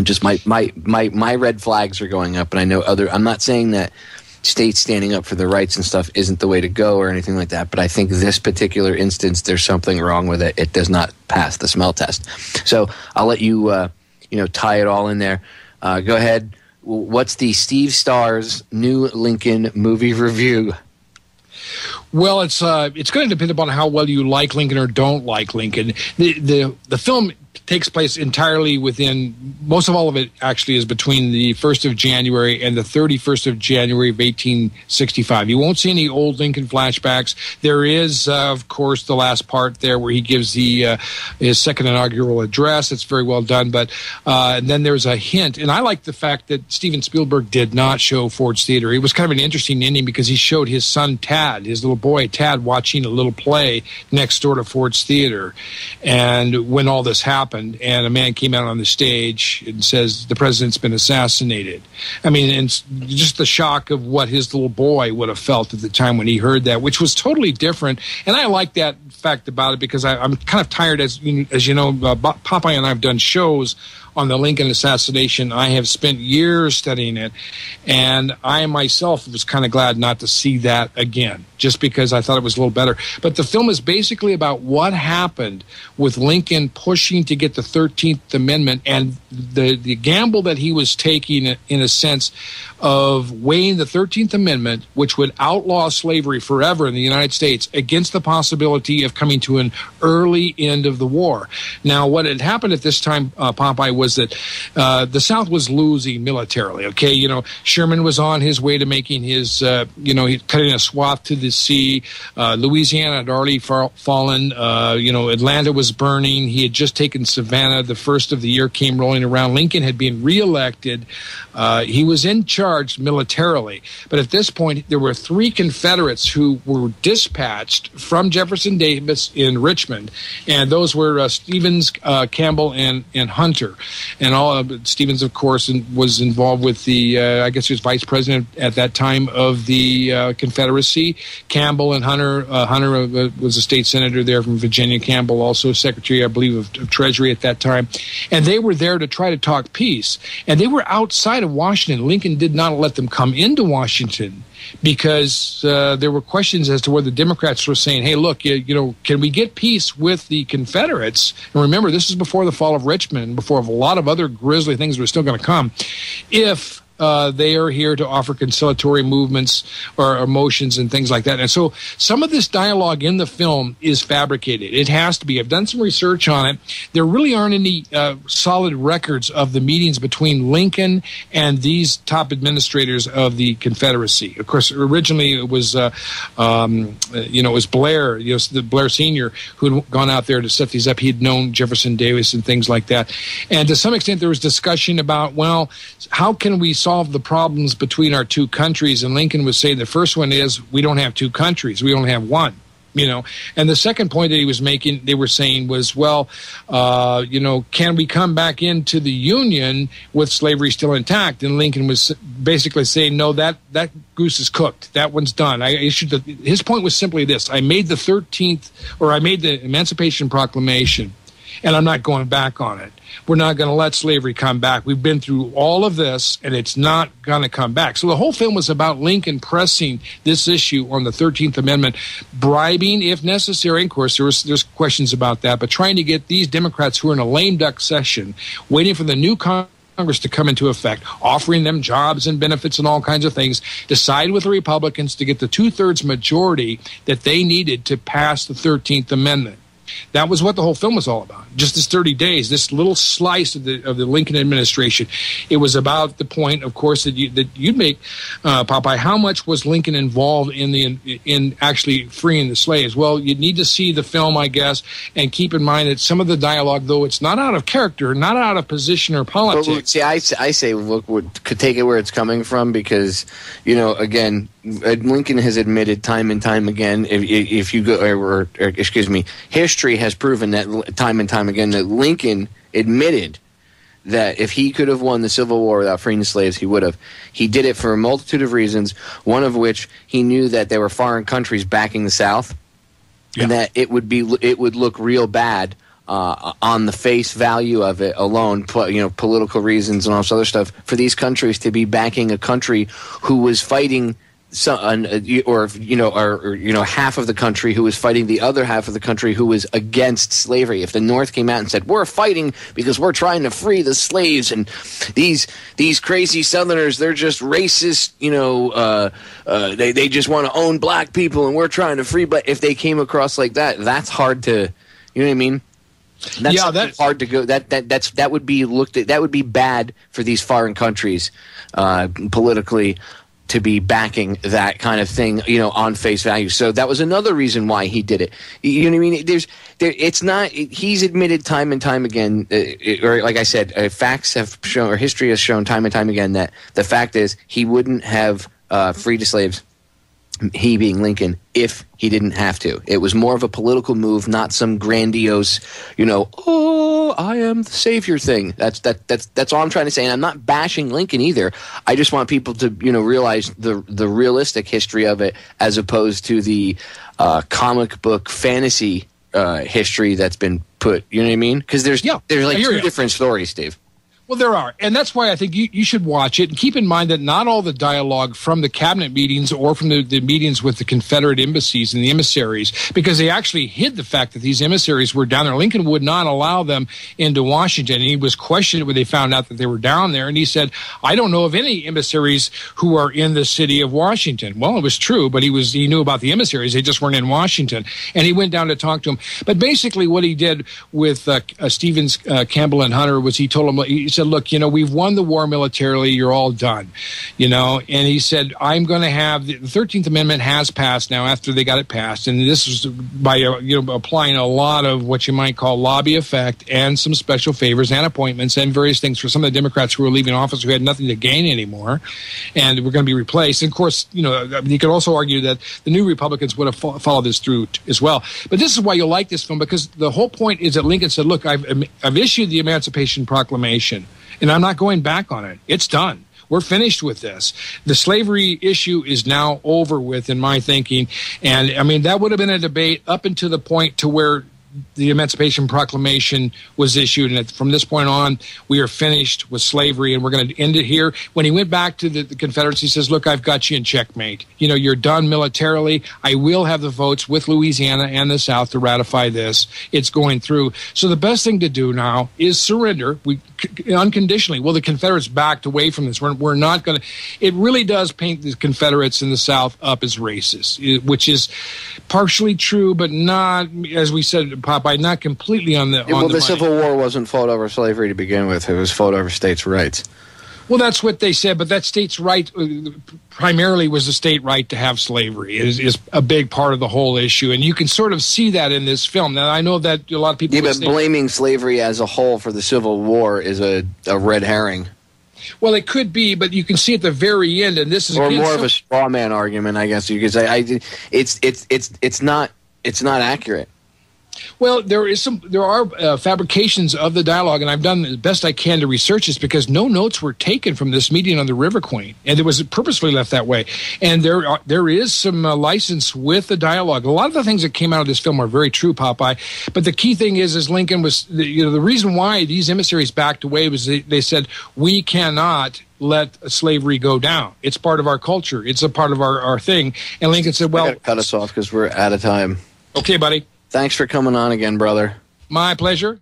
just my red flags are going up, and I know I'm not saying that states standing up for their rights and stuff isn't the way to go or anything like that. But I think this particular instance, there's something wrong with it. It does not pass the smell test. So I'll let you, tie it all in there. Go ahead. What's the Steve Stars new Lincoln movie review? Well, it's going to depend upon how well you like Lincoln or don't like Lincoln. The film takes place entirely within, most of all of it actually is between the 1st of January and the 31st of January of 1865. You won't see any old Lincoln flashbacks. There is, of course, the last part there where he gives his second inaugural address. It's very well done, but and then there's a hint, and I like the fact that Steven Spielberg did not show Ford's Theater. It was kind of an interesting ending because he showed his son Tad, his little boy Tad, watching a little play next door to Ford's Theater, and when all this happened, and a man came out on the stage and says, the president's been assassinated. I mean, and just the shock of what his little boy would have felt at the time when he heard that, which was totally different. And I like that fact about it because I'm kind of tired, as you know, Popeye and I have done shows on the Lincoln assassination. I have spent years studying it, and I myself was kind of glad not to see that again, just because I thought it was a little better. But the film is basically about what happened with Lincoln pushing to get the 13th Amendment and the gamble that he was taking, in a sense, of weighing the 13th Amendment, which would outlaw slavery forever in the United States, against the possibility of coming to an early end of the war. Now, what had happened at this time, Popeye, was that the South was losing militarily. Okay, you know, Sherman was on his way to making his, cutting a swath to the sea. Louisiana had already fallen. Atlanta was burning. He had just taken Savannah. The first of the year came rolling around. Lincoln had been reelected. He was in charge militarily. But at this point, there were 3 Confederates who were dispatched from Jefferson Davis in Richmond, and those were Stevens, Campbell, and Hunter. And all Stevens, of course, was involved with the, I guess he was vice president at that time of the Confederacy. Campbell and Hunter was a state senator there from Virginia. Campbell also secretary, I believe, of Treasury at that time. And they were there to try to talk peace. And they were outside of Washington. Lincoln did not let them come into Washington because there were questions as to where the Democrats were saying, hey, look, can we get peace with the Confederates? And remember, this is before the fall of Richmond, before a lot of other grisly things were still going to come. If they are here to offer conciliatory movements or motions and things like that. And so some of this dialogue in the film is fabricated. It has to be. I've done some research on it. There really aren't any solid records of the meetings between Lincoln and these top administrators of the Confederacy. Of course, originally it was, it was Blair, the Blair Sr., who had gone out there to set these up. He had known Jefferson Davis and things like that. And to some extent, there was discussion about, well, how can we solve the problems between our 2 countries? And Lincoln was saying the first one is we don't have 2 countries, we only have one. And the second point that he was making, they were saying was, well, can we come back into the Union with slavery still intact? And Lincoln was basically saying, no, that goose is cooked. That one's done. His point was simply this: I made the Emancipation Proclamation, and I'm not going back on it. We're not going to let slavery come back. We've been through all of this, and it's not going to come back. So the whole film was about Lincoln pressing this issue on the 13th Amendment, bribing if necessary. Of course, there's questions about that, but trying to get these Democrats who are in a lame duck session, waiting for the new Congress to come into effect, offering them jobs and benefits and all kinds of things, decide with the Republicans to get the 2/3 majority that they needed to pass the 13th Amendment. That was what the whole film was all about. Just this 30 days, this little slice of the Lincoln administration. It was about the point, of course, that you'd make, Popeye. How much was Lincoln involved in actually freeing the slaves? Well, you need to see the film, I guess, and keep in mind that some of the dialogue, though it's not out of character, not out of position or politics. Well, see, I say, look, could take it where it's coming from because, again, Lincoln has admitted time and time again, if you go, history has proven that time and time again that Lincoln admitted that if he could have won the Civil War without freeing the slaves, he would have. He did it for a multitude of reasons, one of which he knew that there were foreign countries backing the South, and that it would look real bad on the face value of it alone, political reasons and all this other stuff, for these countries to be backing a country who was fighting half of the country who was fighting the other half of the country who was against slavery. If the North came out and said, we're fighting because we're trying to free the slaves, and these crazy Southerners, they're just racist, they just want to own black people and we're trying to free. But if they came across like that, that's hard to, you know what I mean? That's hard to go. That would be looked at. That would be bad for these foreign countries politically to be backing that kind of thing, on face value. So that was another reason why he did it. You know what I mean? It's not. He's admitted time and time again, or like I said, facts have shown, or history has shown time and time again that the fact is he wouldn't have freed the slaves. He being Lincoln, if he didn't have to. It was more of a political move, not some grandiose, I am the savior thing. That's all I'm trying to say. And I'm not bashing Lincoln either. I just want people to, realize the realistic history of it, as opposed to the comic book fantasy history that's been put. You know what I mean? Because there's like two different stories, Steve. Well, there are. And that's why I think you should watch it. And keep in mind that not all the dialogue from the cabinet meetings or from the meetings with the Confederate embassies and the emissaries, because they actually hid the fact that these emissaries were down there. Lincoln would not allow them into Washington. And he was questioned when they found out that they were down there. And he said, I don't know of any emissaries who are in the city of Washington. Well, it was true, but he knew about the emissaries. They just weren't in Washington. And he went down to talk to them. But basically what he did with Stevens, Campbell, and Hunter was he told them, he said, look, we've won the war militarily. You're all done, and he said, I'm going to have the 13th Amendment has passed now after they got it passed. And this was by, applying a lot of what you might call lobby effect and some special favors and appointments and various things for some of the Democrats who were leaving office who had nothing to gain anymore and were going to be replaced. And of course, you could also argue that the new Republicans would have followed this through as well. But this is why you like this film, because the whole point is that Lincoln said, look, I've issued the Emancipation Proclamation. And I'm not going back on it. It's done. We're finished with this. The slavery issue is now over with, in my thinking. And, that would have been a debate up until the point to where the Emancipation Proclamation was issued. And from this point on, we are finished with slavery, and we're going to end it here. When he went back to the Confederates, he says, look, I've got you in checkmate. You're done militarily. I will have the votes with Louisiana and the South to ratify this. It's going through. So the best thing to do now is surrender. We unconditionally. Well, the Confederates backed away from this. We're not going to. It really does paint the Confederates in the South up as racist, which is partially true, but not, as we said, Popeye, not completely on the. The Civil War wasn't fought over slavery to begin with. It was fought over states' rights. Well, that's what they said, but that states' right primarily was the state right to have slavery is a big part of the whole issue, and you can sort of see that in this film. Now, I know that a lot of people... but blaming slavery as a whole for the Civil War is a red herring. Well, it could be, but you can see at the very end, and this is... Or more of a straw man argument, I guess you could say. It's not accurate. Well, there are fabrications of the dialogue, and I've done the best I can to research this because no notes were taken from this meeting on the River Queen, and it was purposefully left that way. And there is some license with the dialogue. A lot of the things that came out of this film are very true, Popeye. But the key thing is Lincoln was the reason why these emissaries backed away was they said we cannot let slavery go down. It's part of our culture. It's a part of our thing. And Lincoln said, "Well, cut us off because we're out of time." Okay, buddy. Thanks for coming on again, brother. My pleasure.